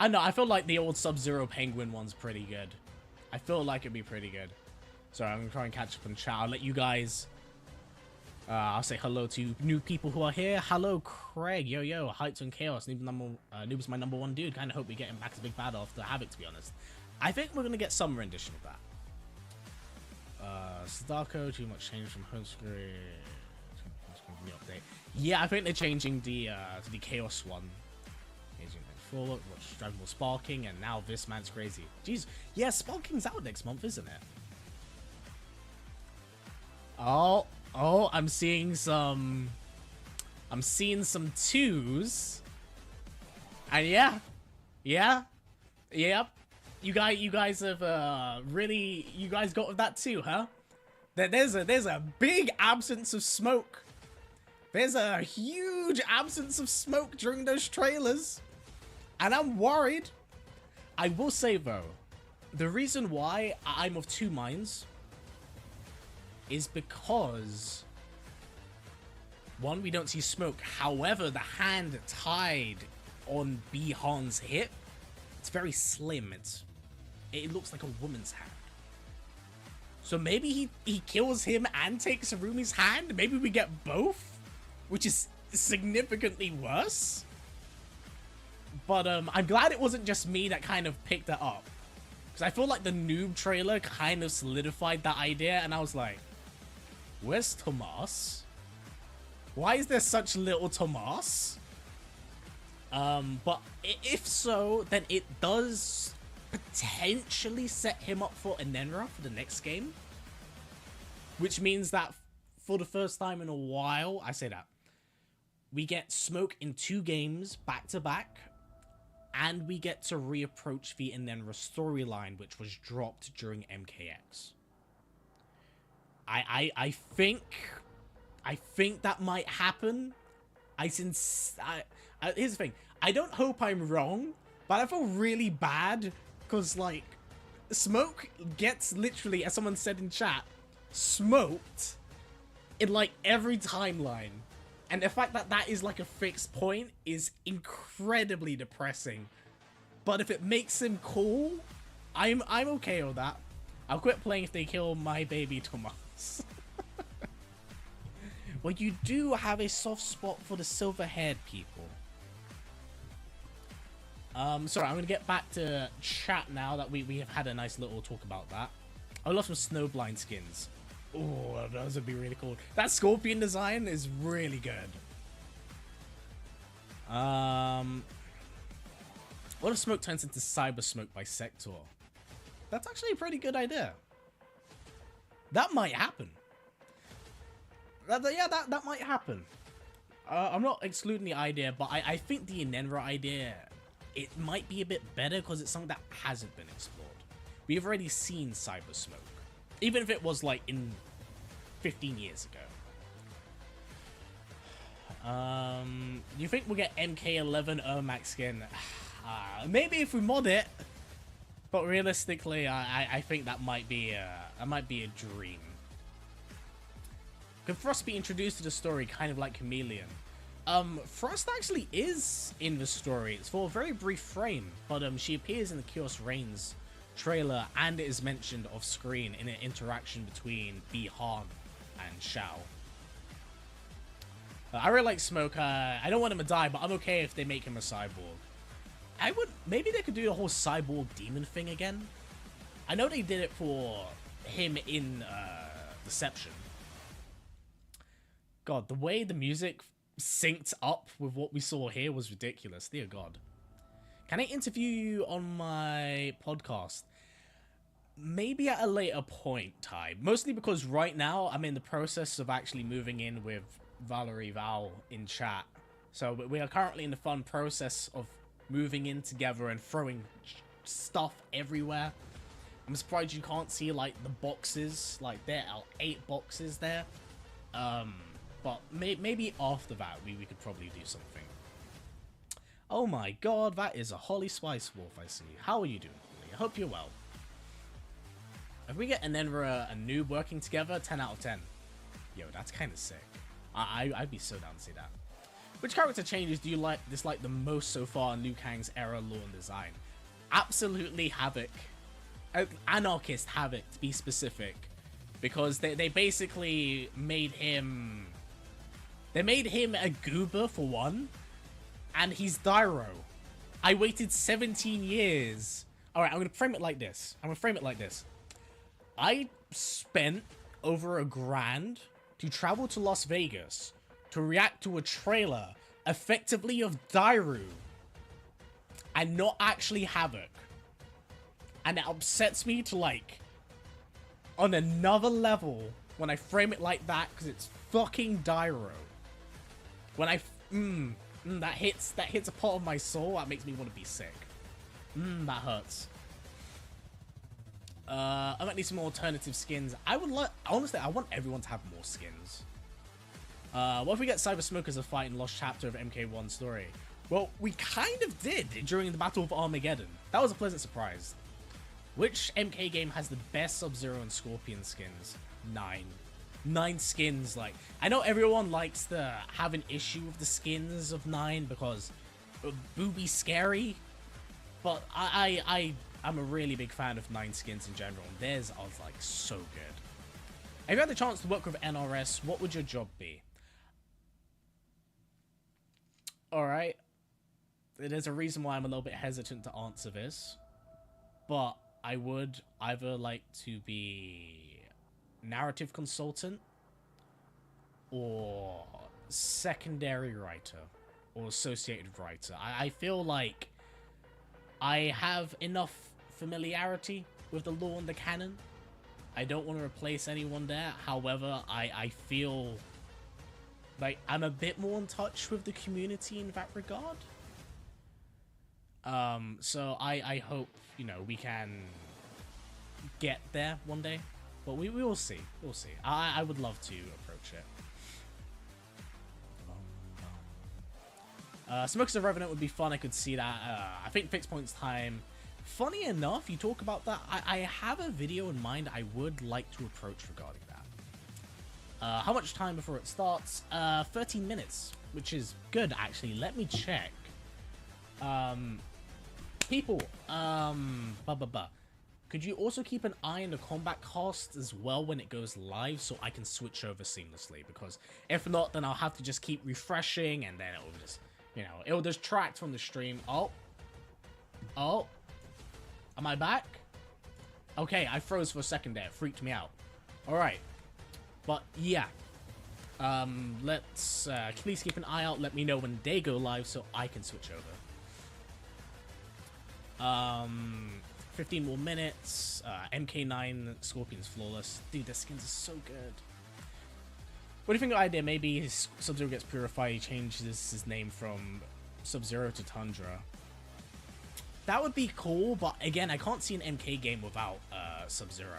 I know, I feel like the old Sub-Zero Penguin one's pretty good. I feel like it'd be pretty good. So I'm gonna try and catch up on chat. I'll let you guys... I'll say hello to new people who are here. Hello, Craig. Yo, yo. Heights and Chaos. Noob's my #1 dude. Kind of hope we get him back to Big Bad after Havoc, to be honest. I think we're gonna get some rendition of that. Starco, too much change from home screen. Update. Yeah, I think they're changing the Chaos one. Watch Dragon Ball Sparking, and now this man's crazy. Jeez, yeah, Sparking's out next month, isn't it? Oh, I'm seeing some 2s, and yeah, yep. You guys have really, you guys got that too, huh? There's a big absence of smoke. There's a huge absence of smoke during those trailers. And I'm worried. I will say, though, the reason why I'm of two minds is because, one, we don't see smoke. However, the hand tied on Bihan's hip, it's very slim. It looks like a woman's hand. So maybe he kills him and takes Harumi's hand? Maybe we get both? Which is significantly worse? But I'm glad it wasn't just me that kind of picked that up. Because I feel like the Noob trailer kind of solidified that idea. And I was like, where's Tomas? Why is there such little Tomas? But if so, then it does potentially set him up for Enenra for the next game. Which means that for the first time in a while, I say that, we get Smoke in 2 games back to back. And we get to reapproach the Enenra storyline, which was dropped during MKX. I think that might happen. Here's the thing. I don't hope I'm wrong, but I feel really bad because, like, Smoke gets literally, as someone said in chat, smoked in, like, every timeline. And the fact that that is like a fixed point is incredibly depressing. But if it makes him cool, I'm okay with that. I'll quit playing if they kill my baby Tomas. Well, you do have a soft spot for the silver-haired people. Sorry, I'm gonna get back to chat now that we have had a nice little talk about that. I love some Snowblind skins. Oh, those would be really cool. That Scorpion design is really good. What if Smoke turns into Cyber Smoke by Sector? That's actually a pretty good idea. That might happen. That might happen. I'm not excluding the idea, but I think the Enenra idea it might be a bit better because it's something that hasn't been explored. We've already seen Cyber Smoke, even if it was like in 15 years ago. You think we'll get MK11 Ermac skin? Maybe if we mod it, but realistically, I think that might be a dream. Could Frost be introduced to the story kind of like Chameleon? Frost actually is in the story. It's for a very brief frame, but she appears in the Khaos Reigns trailer and it is mentioned off screen in an interaction between Bi-Han and Shao. I really like Smoke. I don't want him to die, but I'm okay if they make him a cyborg. Maybe they could do the whole cyborg demon thing again. I know they did it for him in Deception. God, the way the music synced up with what we saw here was ridiculous. Dear God. Can I interview you on my podcast? Maybe at a later point, Ty. Mostly because right now I'm in the process of actually moving in with Valerie Val in chat. So we are currently in the fun process of moving in together and throwing stuff everywhere. I'm surprised you can't see like the boxes. Like there are 8 boxes there. But maybe after that we could probably do something. Oh my god, that is a Holly Spice Wolf I see. How are you doing, Holly? I hope you're well. If we get an Enra and Noob working together, 10 out of 10. Yo, that's kind of sick. I'd be so down to see that. Which character changes do you dislike the most so far in Liu Kang's era, lore, and design? Absolutely Havoc. Anarchist Havoc, to be specific. Because they basically made him... They made him a goober, for one. And he's Dairo. I waited 17 years. Alright, I'm going to frame it like this. I spent over $1,000 to travel to Las Vegas to react to a trailer effectively of Dairo and not actually Havoc. And it upsets me to like on another level when I frame it like that because it's fucking Dairo. When I that hits a part of my soul, that makes me want to be sick. That hurts. I might need some more alternative skins. Honestly, I want everyone to have more skins. What if we get Cyber Smoke as a fight in Lost Chapter of MK1 story? Well, we kind of did during the Battle of Armageddon. That was a pleasant surprise. Which MK game has the best Sub-Zero and Scorpion skins? 9. 9 skins. Like, I know everyone likes to have an issue with the skins of 9 because booby scary, but I'm a really big fan of 9 skins in general. And theirs are like so good. If you had the chance to work with NRS, what would your job be? Alright. There's a reason why I'm a little bit hesitant to answer this. But I would either like to be narrative consultant or secondary writer or associated writer. I feel like I have enough familiarity with the lore and the canon. I don't want to replace anyone there. However, I feel like I'm a bit more in touch with the community in that regard. So I hope, you know, we can get there one day. But we will see. We'll see. I would love to approach it. Smokes of Revenant would be fun. I could see that. I think Fixed Points time. Funny enough, you talk about that. I have a video in mind I would like to approach regarding that. How much time before it starts? 13 minutes, which is good, actually. Let me check. People, could you also keep an eye on the Kombat cast as well when it goes live so I can switch over seamlessly? Because if not, then I'll have to just keep refreshing and then it'll just, you know, it'll distract from the stream. Oh. Am I back? Okay, I froze for a second there. It freaked me out. Alright. But, yeah. Let's please keep an eye out. Let me know when they go live so I can switch over. 15 more minutes. MK9 Scorpion's flawless. Dude, the skins are so good. What do you think of the idea? Maybe his Sub-Zero gets purified. He changes his name from Sub-Zero to Tundra. That would be cool, but again, I can't see an MK game without Sub-Zero.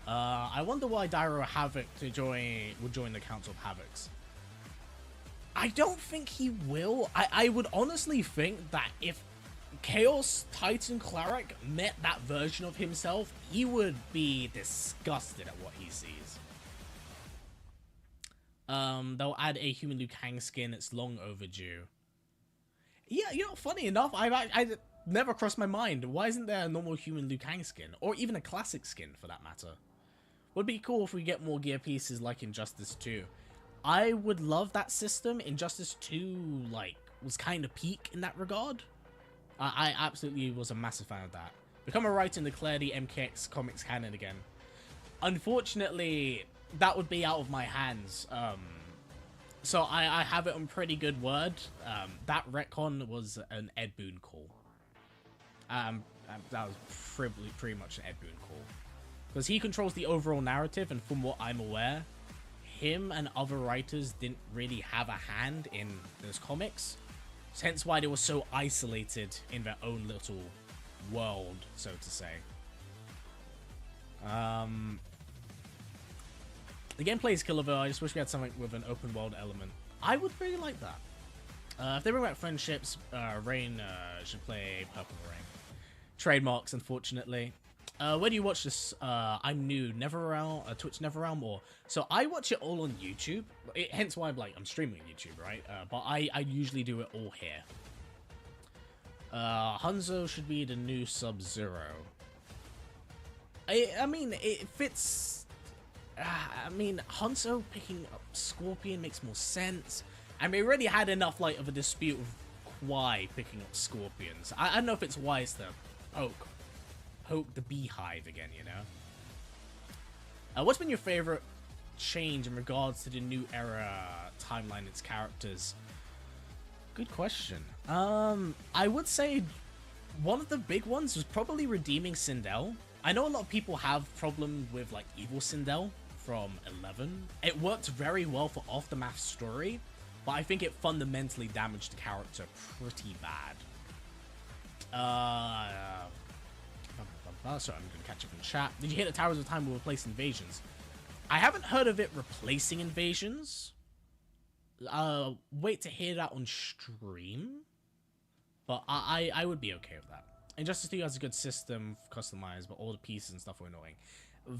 I wonder why Dairo Havoc would join the Council of Havocs. I don't think he will. I would honestly think that if Chaos Titan Cleric met that version of himself, he would be disgusted at what he sees. They'll add a human Liu Kang skin. It's long overdue. Yeah, you know, funny enough, I never crossed my mind. Why isn't there a normal human Liu Kang skin? Or even a classic skin, for that matter. Would be cool if we get more gear pieces like Injustice 2. I would love that system. Injustice 2, like, was kind of peak in that regard. I absolutely was a massive fan of that. Become a writer and declare the MKX comics canon again. Unfortunately, that would be out of my hands. So I have it on pretty good word. That retcon was an Ed Boon call. That was pretty much an Ed Boon call. Because he controls the overall narrative, and from what I'm aware, him and other writers didn't really have a hand in those comics. Hence why they were so isolated in their own little world, so to say. The gameplay is killer though. I just wish we had something with an open world element. I would really like that. If they bring back friendships, Rain should play Purple Rain. Trademarks, unfortunately. Where do you watch this? I'm new, NetherRealm, Twitch NetherRealm, or so I watch it all on YouTube. Hence why I'm streaming on YouTube, right? But I usually do it all here. Hanzo should be the new Sub-Zero. I mean, it fits. I mean, Hanzo picking up Scorpion makes more sense. I mean, we already had enough of a dispute with Kwai picking up Scorpions. I don't know if it's wise to poke the beehive again, you know? What's been your favorite change in regards to the new era timeline, its characters? Good question. I would say one of the big ones was probably redeeming Sindel. I know a lot of people have problem with evil Sindel from 11. It worked very well for Aftermath's story, but I think it fundamentally damaged the character pretty bad. Sorry, I'm gonna catch up in chat. Did you hear that Towers of Time will replace invasions? I haven't heard of it replacing invasions. Wait to hear that on stream. But I would be okay with that. Injustice 2 has a good system customized, but all the pieces and stuff are annoying.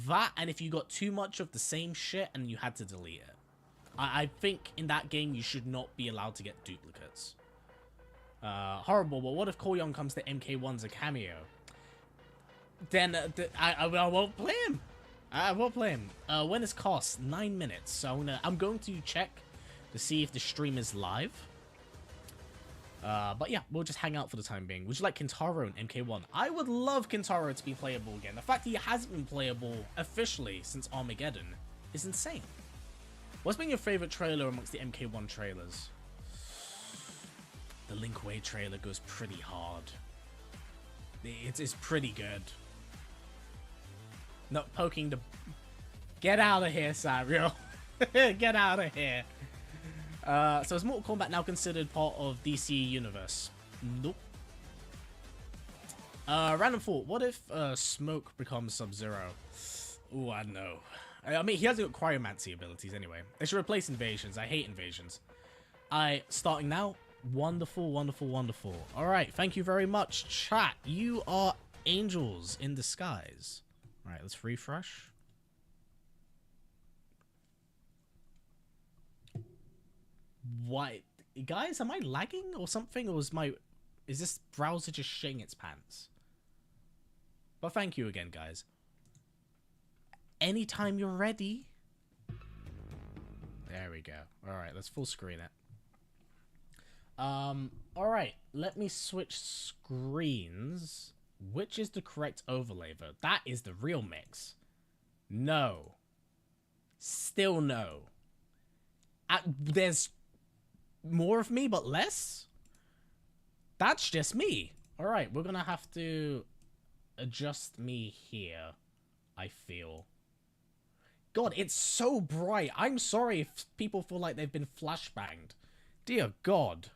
That, and if you got too much of the same shit and you had to delete it. I think in that game you should not be allowed to get duplicates. Horrible, but what if Koyoung comes to MK1 as a cameo? Then I won't play him. I won't play him. When is Kast? 9 minutes. So I'm going to check to see if the stream is live. But yeah, we'll just hang out for the time being. Would you like Kintaro in MK1? I would love Kintaro to be playable again. The fact he hasn't been playable officially since Armageddon is insane. What's been your favorite trailer amongst the MK1 trailers? The Link Way trailer goes pretty hard. It's pretty good. Not poking the... Get out of here, Samuel. Get out of here. So is Mortal Kombat now considered part of DC Universe? Nope. Random thought. What if Smoke becomes Sub-Zero? Ooh, I don't know. I mean, he hasn't got cryomancy abilities anyway. They should replace invasions. I hate invasions. Starting now. Wonderful, wonderful, wonderful. All right, thank you very much, chat. You are angels in disguise. All right, let's refresh. What, guys? Am I lagging or something, or is this browser just shitting its pants? But thank you again, guys. Anytime you're ready. There we go. All right, let's full screen it. All right, let me switch screens. Which is the correct overlay, though? That is the real mix. No. Still no. There's more of me, but less? That's just me. All right, we're gonna have to adjust me here, I feel. God, it's so bright. I'm sorry if people feel like they've been flashbanged. Dear God.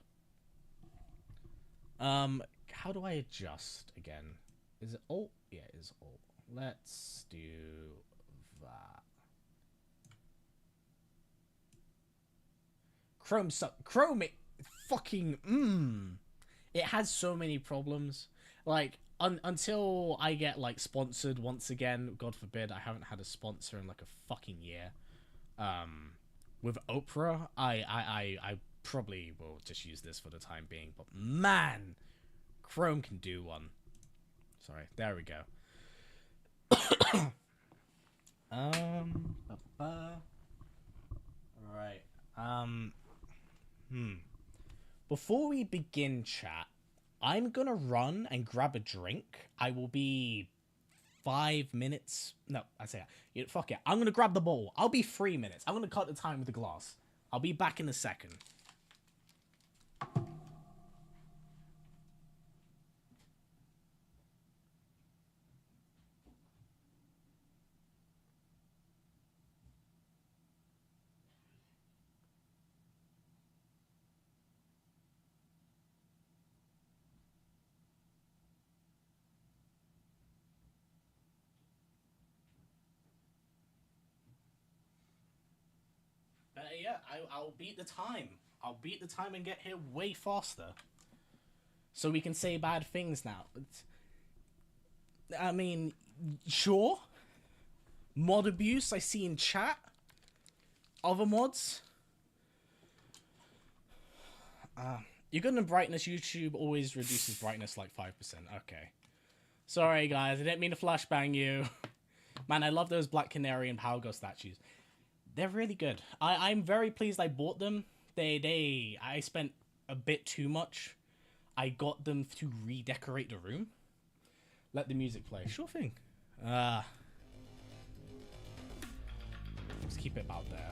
How do I adjust again? Is it Alt? Yeah, it is Alt. Let's do that. Chrome it fucking it has so many problems. Like until I get like sponsored once again, God forbid, I haven't had a sponsor in like a fucking year. With Oprah, I probably will just use this for the time being. But man, Chrome can do one. Sorry, there we go. Right. Before we begin, chat, I'm gonna run and grab a drink. I will be 5 minutes. No, I say fuck it. I'm gonna grab the bowl. I'll be 3 minutes. I'm gonna cut the time with the glass. I'll be back in a second. Yeah, I'll beat the time. I'll beat the time and get here way faster. So we can say bad things now. I mean, sure. Mod abuse I see in chat. Other mods. You're good in brightness. YouTube always reduces brightness like 5%. Okay. Sorry, guys. I didn't mean to flashbang you. Man, I love those Black Canary and Power Girl statues. They're really good. I'm very pleased I bought them. I spent a bit too much. I got them to redecorate the room. Let the music play. Sure thing. Let's keep it about there.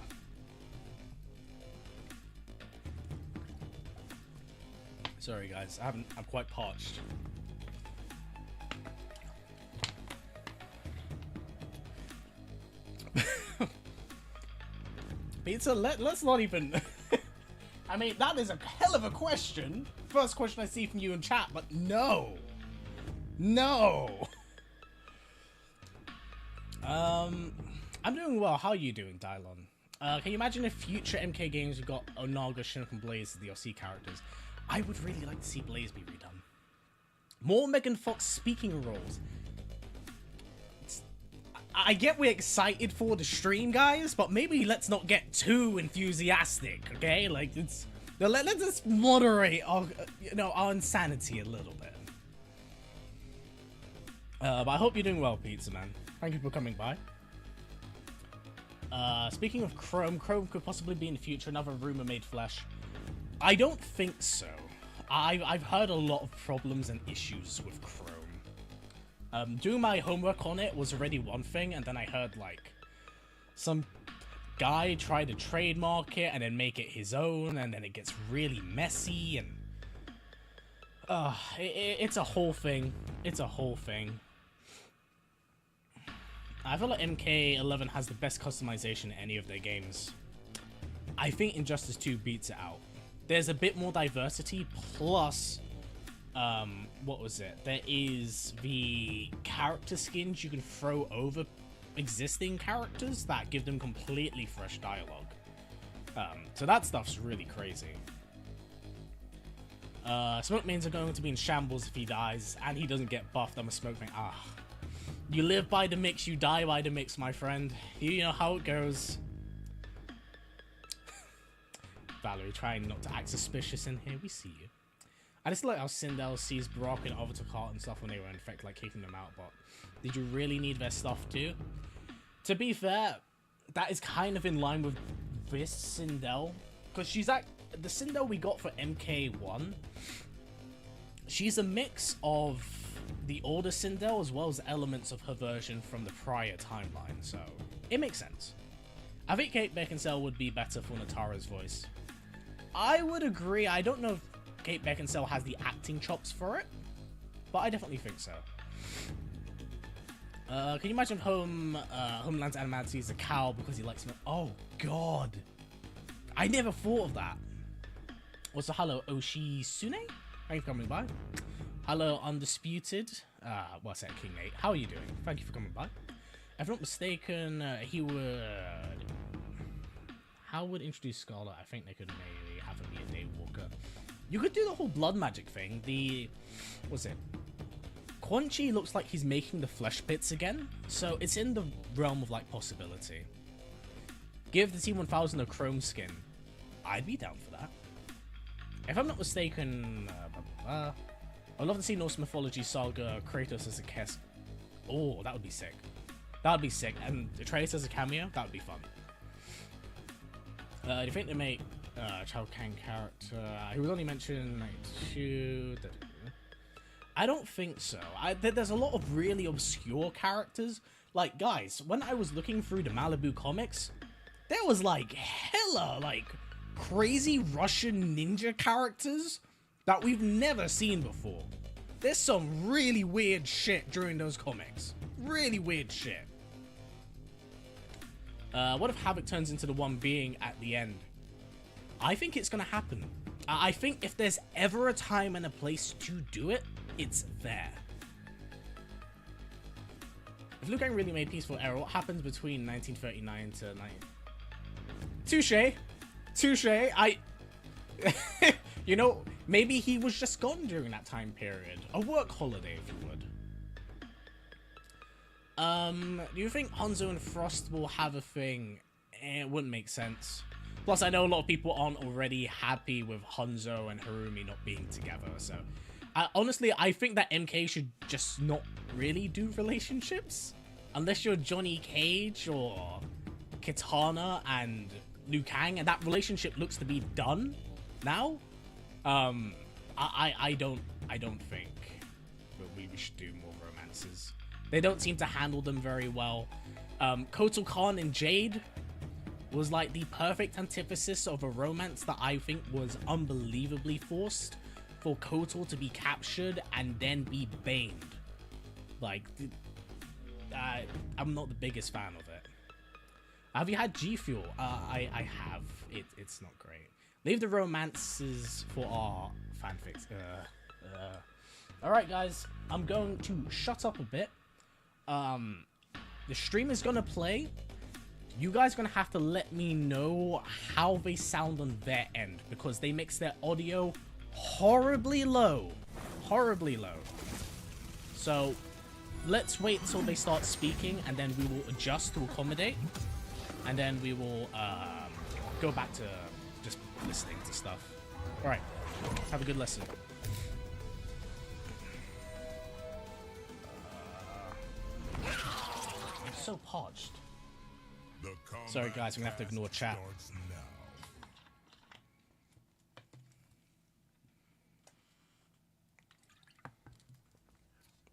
Sorry guys, I'm quite parched. Pizza, let's not even... I mean, that is a hell of a question. First question I see from you in chat, but no. No. I'm doing well. How are you doing, Dylon? Can you imagine if future MK games we got Onaga, Chinook, and Blaze as the DLC characters? I would really like to see Blaze be redone. More Megan Fox speaking roles. I get we're excited for the stream, guys, but maybe let's not get too enthusiastic, okay? Like, let's just moderate our, our insanity a little bit. But I hope you're doing well, Pizza Man. Thank you for coming by. Speaking of Chrome could possibly be in the future another rumor-made flesh. I don't think so. I've heard a lot of problems and issues with Chrome. Doing my homework on it was already one thing, and then I heard, like, some guy try to trademark it and then make it his own, and then it gets really messy, and... it's a whole thing. It's a whole thing. I feel like MK11 has the best customization in any of their games. I think Injustice 2 beats it out. There's a bit more diversity, plus... what was it? There is the character skins you can throw over existing characters that give them completely fresh dialogue. So that stuff's really crazy. Smoke mains are going to be in shambles if he dies, and he doesn't get buffed. I'm a smoke main. You live by the mix, you die by the mix, my friend. You know how it goes. Valerie, trying not to act suspicious in here. We see you. I just like how Sindel sees Brock and Avatar Cart and stuff when they were in fact like kicking them out, but did you really need their stuff too? To be fair, that is kind of in line with this Sindel, because she's like the Sindel we got for MK1. She's a mix of the older Sindel as well as elements of her version from the prior timeline, so it makes sense. I think Kate Beckinsale would be better for Natara's voice. I would agree. I don't know if Kate Beckinsale has the acting chops for it, but I definitely think so. Can you imagine Homeland's Animalities is a cow because he likes milk? Oh god, I never thought of that. Also, hello Oshisune, Thank you for coming by. Hello, Undisputed. What's that, King 8? How are you doing? Thank you for coming by. If I'm not mistaken, he would... How would introduce Scarlet? I think they could maybe have him be a Daywalker. You could do the whole blood magic thing. What's it? Quan Chi looks like he's making the flesh pits again, so it's in the realm of like possibility. Give the T-1000 a chrome skin. I'd be down for that. If I'm not mistaken, I'd love to see Norse mythology saga Kratos as a Kast. Oh, that would be sick. That would be sick. And Atreus as a cameo, that would be fun. Do you think they make Chao Kang character? He was only mentioned like 2. I don't think so. There's a lot of really obscure characters. Like, guys, when I was looking through the Malibu comics, there was like hella like crazy Russian ninja characters that we've never seen before. There's some really weird shit during those comics. Really weird shit. What if Havoc turns into the one being at the end? I think it's gonna happen. I think if there's ever a time and a place to do it, it's there. If Liu Kang really made peaceful error, what happens between 1939 to 19... Touché. Touché. You know, maybe he was just gone during that time period. A work holiday, if you would. Do you think Hanzo and Frost will have a thing? It wouldn't make sense. Plus, I know a lot of people aren't already happy with Hanzo and Harumi not being together, so... honestly, I think that MK should just not really do relationships. Unless you're Johnny Cage or Kitana and Liu Kang, and that relationship looks to be done now. I don't think that we should do more romances. They don't seem to handle them very well. Kotal Khan and Jade was like the perfect antithesis of a romance that I think was unbelievably forced for Kotal to be captured and then be baned. Like, I'm not the biggest fan of it. Have you had G Fuel? I have. It's not great. Leave the romances for our fanfics. Alright guys, I'm going to shut up a bit. The stream is gonna play. You guys are gonna have to let me know how they sound on their end, because they mix their audio horribly low. Horribly low. So let's wait until they start speaking, and then we will adjust to accommodate, and then we will go back to just listening to stuff. Alright, have a good listen. I'm so parched. Sorry guys, I'm gonna have to ignore chat.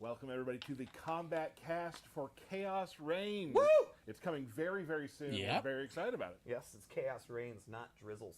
Welcome everybody to the Kombat cast for Khaos Reigns. Woo! It's coming very, very soon. Yep. I'm very excited about it. Yes, it's Khaos Reigns, not Drizzles.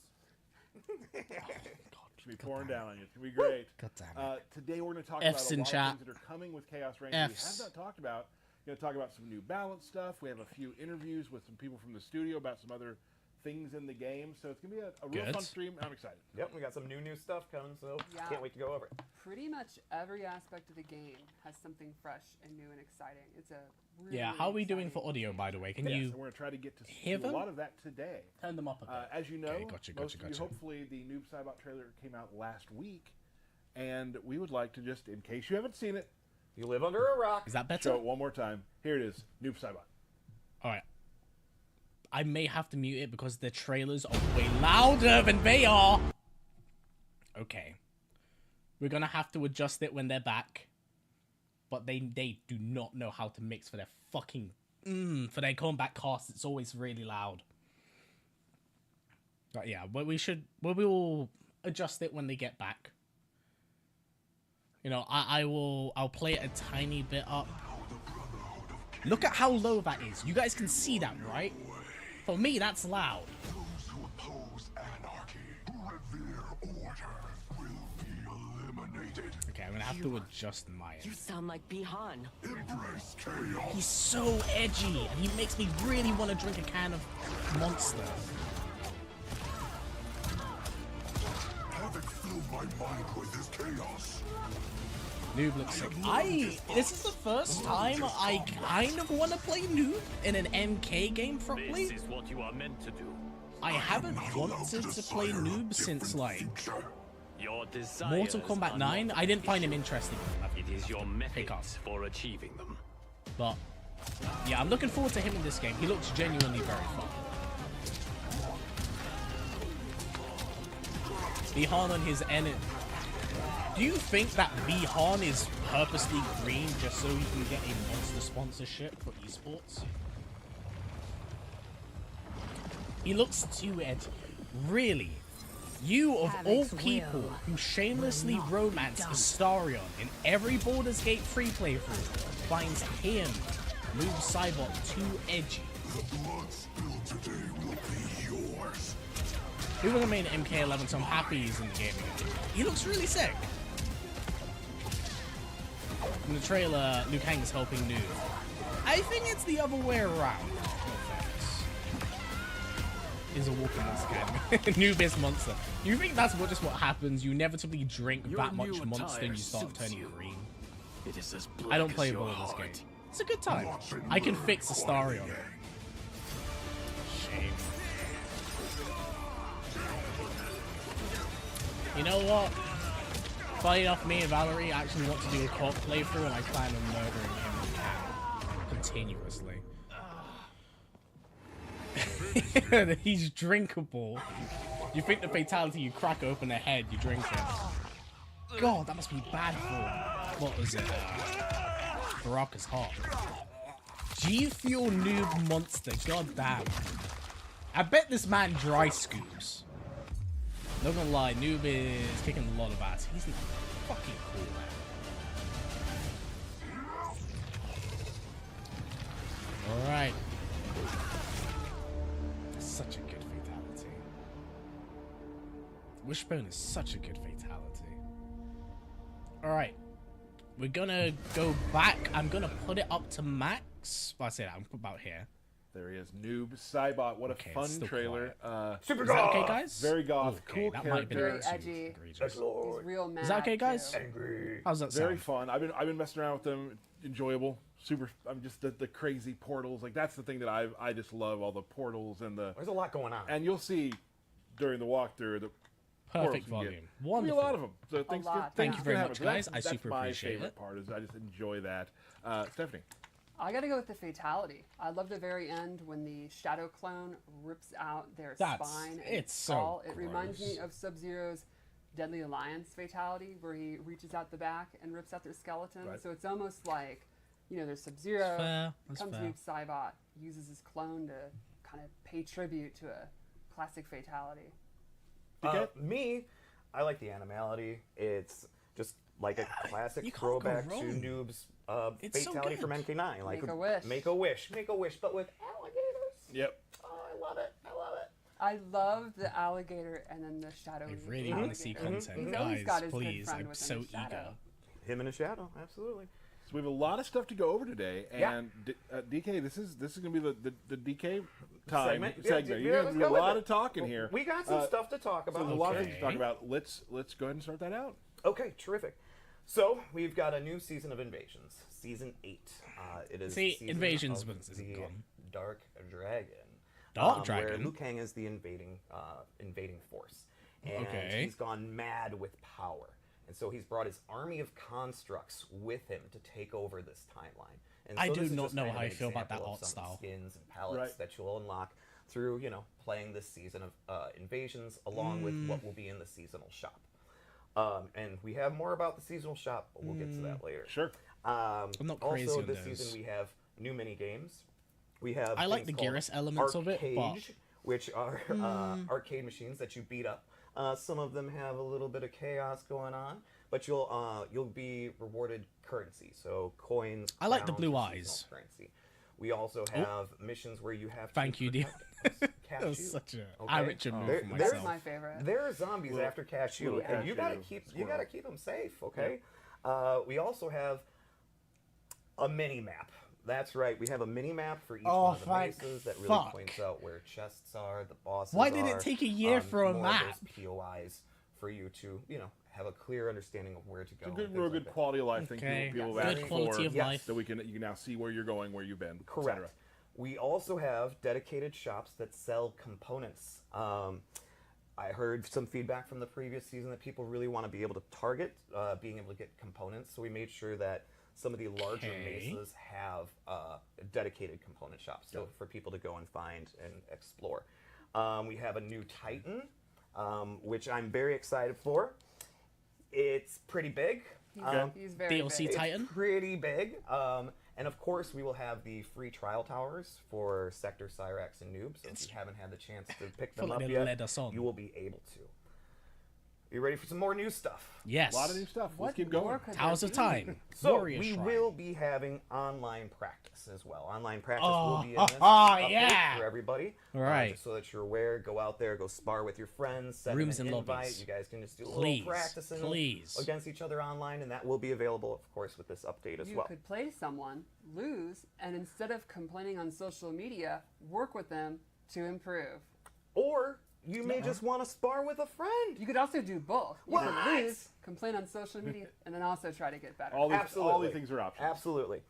Should be pouring down on you. It's gonna be great. God damn it. Today we're going to talk F's about a in lot chat. of things that are coming with Khaos Reigns. F's. We have not talked about. We're going to talk about some new balance stuff. We have a few interviews with some people from the studio about some other things in the game. So it's going to be a real Good. fun stream. I'm excited. Yep, we got some new stuff coming, so Yeah. can't wait to go over it. Pretty much every aspect of the game has something fresh and new and exciting. It's a really, Yeah, how are we doing exciting for audio, by the way? Can Yes, you and we're going to try to get to hear do them? a lot of that today. turn them up a bit? As you know, Okay, gotcha. most of you, hopefully the Noob Saibot trailer came out last week, and we would like to just, in case you haven't seen it, You live under a rock. Is that better? show it one more time. Here it is, Noob Saibot. Alright. I may have to mute it because the trailers are way louder than they are. Okay. We're gonna have to adjust it when they're back. But they do not know how to mix for their fucking... for their combat cast. It's always really loud. But yeah, but we will adjust it when they get back. You know, I'll play it a tiny bit up. Look at how low that is. You guys can see that, right? For me, that's loud. Those who oppose anarchy, who revere order, will be eliminated. Okay, I'm gonna have to adjust my You end. sound like Bihan. Embrace chaos. He's so edgy, and he makes me really want to drink a can of Monster. Havoc fill my mind with this chaos. Noob looks sick. This is the first time I kind of want to play Noob in an MK game properly. This is what you are meant to do. I haven't wanted to play Noob since, like, Your desires Mortal Kombat are 9. not- I didn't find him interesting enough. It is your Pick up. methods for achieving them. But, yeah, I'm looking forward to him in this game. He looks genuinely very fun. Bihan on his enemy. Do you think that Bihan is purposely green just so he can get a monster sponsorship for esports? He looks too edgy. Really? You, of all people, who shamelessly romance Astarion in every Baldur's Gate free playthrough, finds him, Noob Saibot, too edgy. The blood spilled today will be yours. He wasn't made in MK11, so I'm happy he's in the game again. He looks really sick. In the trailer, Liu Kang's helping Noob. I think it's the other way around. No offense. Is a walking monster academy. Noob is monster. You think that's just what happens? You inevitably drink that much monster and you start turning green. It is as I don't black play as your ball in this heart. game. It's a good time. I can fix Astarion. Shame. You know what? Funny enough, me and Valerie actually want to do a co-op playthrough, and I plan on murdering him and Cat continuously. He's drinkable. You think the fatality, you crack open a head, you drink it. God, that must be bad for, what was it? Baraka's heart. G Fuel Noob Monster, god damn. I bet this man dry scoops. Not gonna lie, Noob is kicking a lot of ass. He's fucking cool, man. Alright. Such a good fatality. Wishbone is such a good fatality. Alright. We're gonna go back. I'm gonna put it up to max. Well, I say that, I'm about here. There he is, Noob Saibot. What a Okay, it's fun still trailer. Super Is that okay, goth! guys? Very goth, Okay, cool that might have been Very a bit too edgy. egregious. He's real mad. Is that okay, guys? too. Angry. How's that Very sound? fun. I've been messing around with them. Enjoyable. Super. I'm just the crazy portals. Like that's the thing that I just love. All the portals and the There's a lot going on. and you'll see during the walkthrough the Perfect portals volume. Be a Wonderful. lot of them. So things, lot. Thank things you very can much, happen. So guys. that's I super my appreciate favorite it. part. Is I just enjoy that. Stephanie. I gotta go with the fatality. I love the very end when the shadow clone rips out their That's- spine. And it's so skull. It reminds me gross. of Sub-Zero's Deadly Alliance fatality, where he reaches out the back and rips out their skeleton. Right. So it's almost like, there's Sub-Zero, fair. That's comes fair. Noob Saibot, uses his clone to kind of pay tribute to a classic fatality. Me, I like the Animality. It's just like a classic You can't go throwback to wrong. Noob's It's so fatality from good. MK9. Like Make a wish. Make a wish. Make a wish, but with alligators. Yep. Oh, I love it. I love it. I love the alligator and then the shadow. I really want to see content. He's always got Guys, his good please. friend I'm with him so in Shadow. eager. Him in a shadow, absolutely. So we have a lot of stuff to go over today, Yeah. and DK, this is gonna be the DK time Segment? segment. Yeah, You're gonna let's do a go with lot it. of talking here. We got some stuff to talk So about. there's a lot of things to talk Okay. about. Let's go ahead and start that out. Okay, terrific. So we've got a new season of Invasions, season 8. It is See, season Invasions of isn't the gone. Dark Dragon. Dark Where Dragon? Liu Kang is the invading force, and Okay. he's gone mad with power, and so he's brought his army of constructs with him to take over this timeline. And I so do this is not just know kind of how I an feel about that example of art some of the style. skins and palettes Right. that you'll unlock through playing this season of Invasions, along with what will be in the seasonal shop. And we have more about the seasonal shop, but we'll get to that later. Sure. I'm not crazy Also, on this those. season we have new mini games. We have I like things the called Geras elements of it, but- Arcade, which are arcade machines that you beat up. Some of them have a little bit of chaos going on, but you'll be rewarded currency, so coins. I like the crowns, blue or eyes. seasonal currency. We also have missions where you have Thank to you, Dion. protect That was cashew. such a Okay. amateur move There- for there's That's myself. my favorite. There are zombies Little- after cashew, little and you gotta cashew keep squirrel. them safe. Okay. We also have a mini map. That's right. We have a mini map for each Oh, one of the thank bases that really fuck. points out where chests are, the bosses. Why did it are, take a year for a more of map? those POIs for you to, have a clear understanding of where to go. It's a and good, things real like good that. quality of life thing. Okay. People have Good asked quality for, of life. so you can now see where you're going, where you've been, et Correct. cetera. We also have dedicated shops that sell components. I heard some feedback from the previous season that people really want to be able to target being able to get components, so we made sure that some of the larger mesas have dedicated component shops for people to go and find and explore. We have a new Titan, which I'm very excited for. It's pretty big. He's very DLC big. Titan. Pretty big. And of course, we will have the free trial towers for Sector, Cyrax, and Noob. So if you haven't had the chance to pick them like up they yet, led us on. you will be able to. You ready for some more new stuff? Yes. A lot of new stuff. Let's keep more going. could Towers there of be? Time. So Warrior we Shrine. will be having online practice as well. Online practice Oh, will be in this update yeah. for everybody. Right. Just so that you're aware, go out there, go spar with your friends, send Rooms them and an invite. lobbies. You guys can just do a Please, little practicing please. against each other online, and that will be available, of course, with this update as You well. could play someone, lose, and instead of complaining on social media, work with them to improve. Or you may just want to spar with a friend. You could also do both. You What? could lose, complain on social media, and then also try to get better. All Absolutely. these things are options. Absolutely.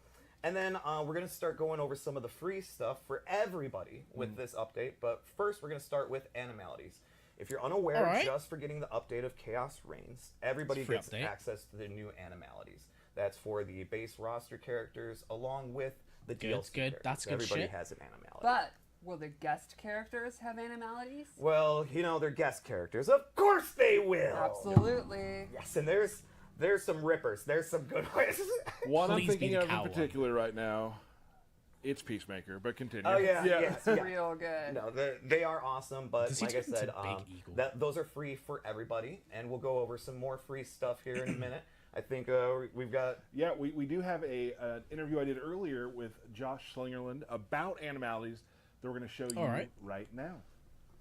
And then we're going to start going over some of the free stuff for everybody with this update. But first, we're going to start with Animalities. If you're unaware, All right. just for getting the update of Khaos Reigns, everybody Free gets update. access to the new Animalities. That's for the base roster characters along with the Good, DLC good. characters. That's good Everybody shit. has an Animality. But will the guest characters have animalities? Well, they're guest characters. Of course they will. Absolutely. Yes, and there's some rippers. There's some good ones. One I'm Please be thinking the of in cow one. particular right now, it's Peacemaker, but continue. Oh yeah, yes, yeah. Real good. No, they are awesome, but Does he like I turn into said, Big Eagle? those are free for everybody, and we'll go over some more free stuff here in a minute. I think we've got. Yeah, we do have an interview I did earlier with Josh Slingerland about Animalities that we're going to show you right now.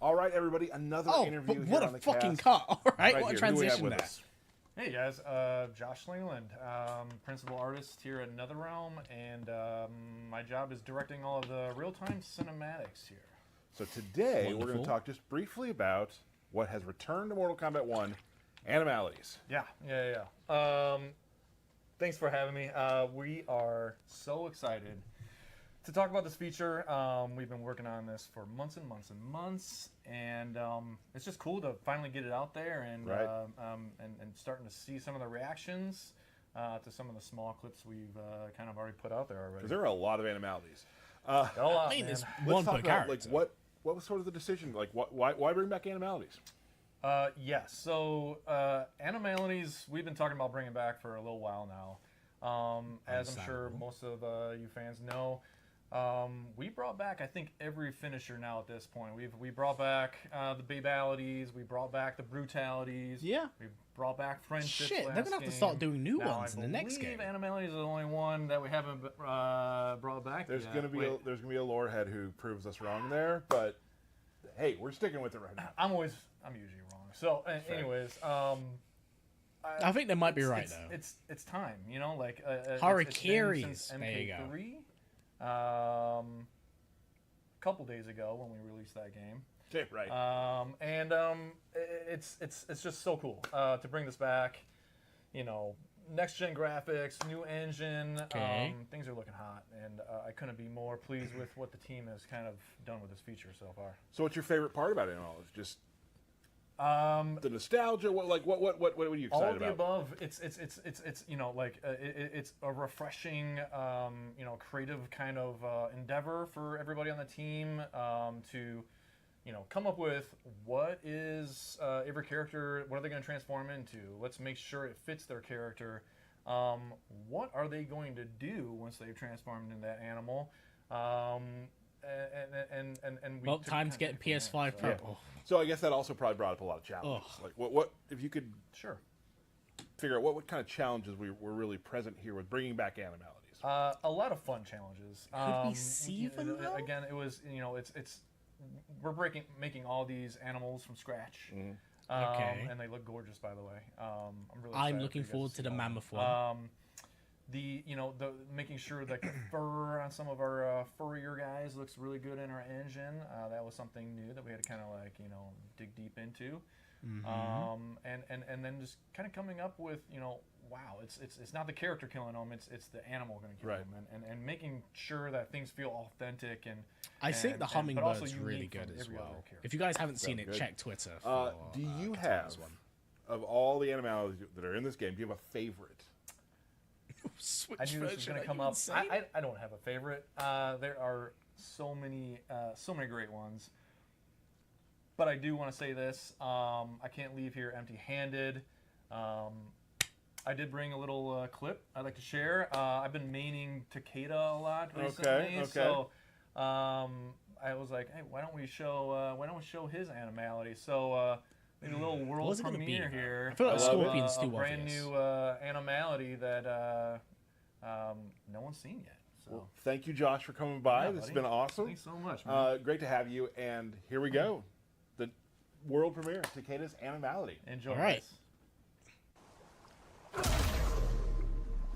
All right, everybody, another Oh, interview but here what on a the fucking cast. cut. All right, Right what a here, who we have transition with there. us? Hey guys, Josh Slingland, principal artist here at NetherRealm, and my job is directing all of the real-time cinematics here. So today we're going Wonderful. to talk just briefly about what has returned to Mortal Kombat 1, Animalities. Yeah. Thanks for having me. We are so excited to talk about this feature. We've been working on this for months and months and months, and it's just cool to finally get it out there and Right. and starting to see some of the reactions to some of the small clips we've kind of already put out there already. Because there are a lot of Animalities. Got a lot, I mean, man. it's Let's one talk per about character. what was sort of the decision? Like, why bring back Animalities? Yes. So Animalities, we've been talking about bringing back for a little while now. As I'm sure Understandable. most of you fans know, we brought back, I think, every finisher now at this point. We brought back the babalities, we brought back the brutalities. Yeah. We brought back friendships. Shit, they're last gonna have to game. start doing new Now, ones I in the next believe game. Animalities is the only one that we haven't brought back. There's yet. going to be Wait, there's going to be a lore head who proves us wrong there, but hey, we're sticking with it right now. I'm usually wrong. So, anyways, I think they might be right, though. It's time, like Harakiris. It's been There you since go. MK3, a couple days ago when we released that game, Okay, right. and it's just so cool to bring this back. Next gen graphics, new engine, Okay. things are looking hot, and I couldn't be more pleased with what the team has kind of done with this feature so far. So what's your favorite part about Animalities? Just the nostalgia. What are you excited All of the about? above. It's it's a refreshing creative kind of endeavor for everybody on the team to come up with what is every character, what are they going to transform into? Let's make sure it fits their character. What are they going to do once they've transformed into that animal? And we Well, took time to kind get of from PS5 there, Pro. So I guess that also probably brought up a lot of challenges. Ugh. Like what if you could Sure. figure out what kind of challenges were really present here with bringing back Animalities? A lot of fun challenges. Could we see them, though? Again, it was it's we're making all these animals from scratch. Okay. And they look gorgeous, by the way. I'm really. I'm excited looking for you guys forward to to see the all mammoth them. one. The making sure that the fur on some of our furrier guys looks really good in our engine. That was something new that we had to kind of dig deep into. and then just kind of coming up with, wow, it's not the character killing them, it's the animal going to kill them, and making sure that things feel authentic I think the hummingbird's really good as well. If you guys haven't seen it, check Twitter. For, do you have, of all the animals that are in this game, do you have a favorite? Switch I knew this was going to come up. I don't have a favorite. There are so many great ones. But I do want to say this. I can't leave here empty-handed. I did bring a little clip I'd like to share. I've been maining Takeda a lot recently. Okay. So I was like, hey, why don't we show his Animality? So maybe a little world premiere here. I feel like Scorpion's too brand obvious. new Animality that no one's seen yet. So Well, thank you, Josh, for coming by. Yeah, This has buddy. been awesome. Thanks so much, man. Great to have you. And here we go. The world premiere, Takeda's Animality. Enjoy. All right. this.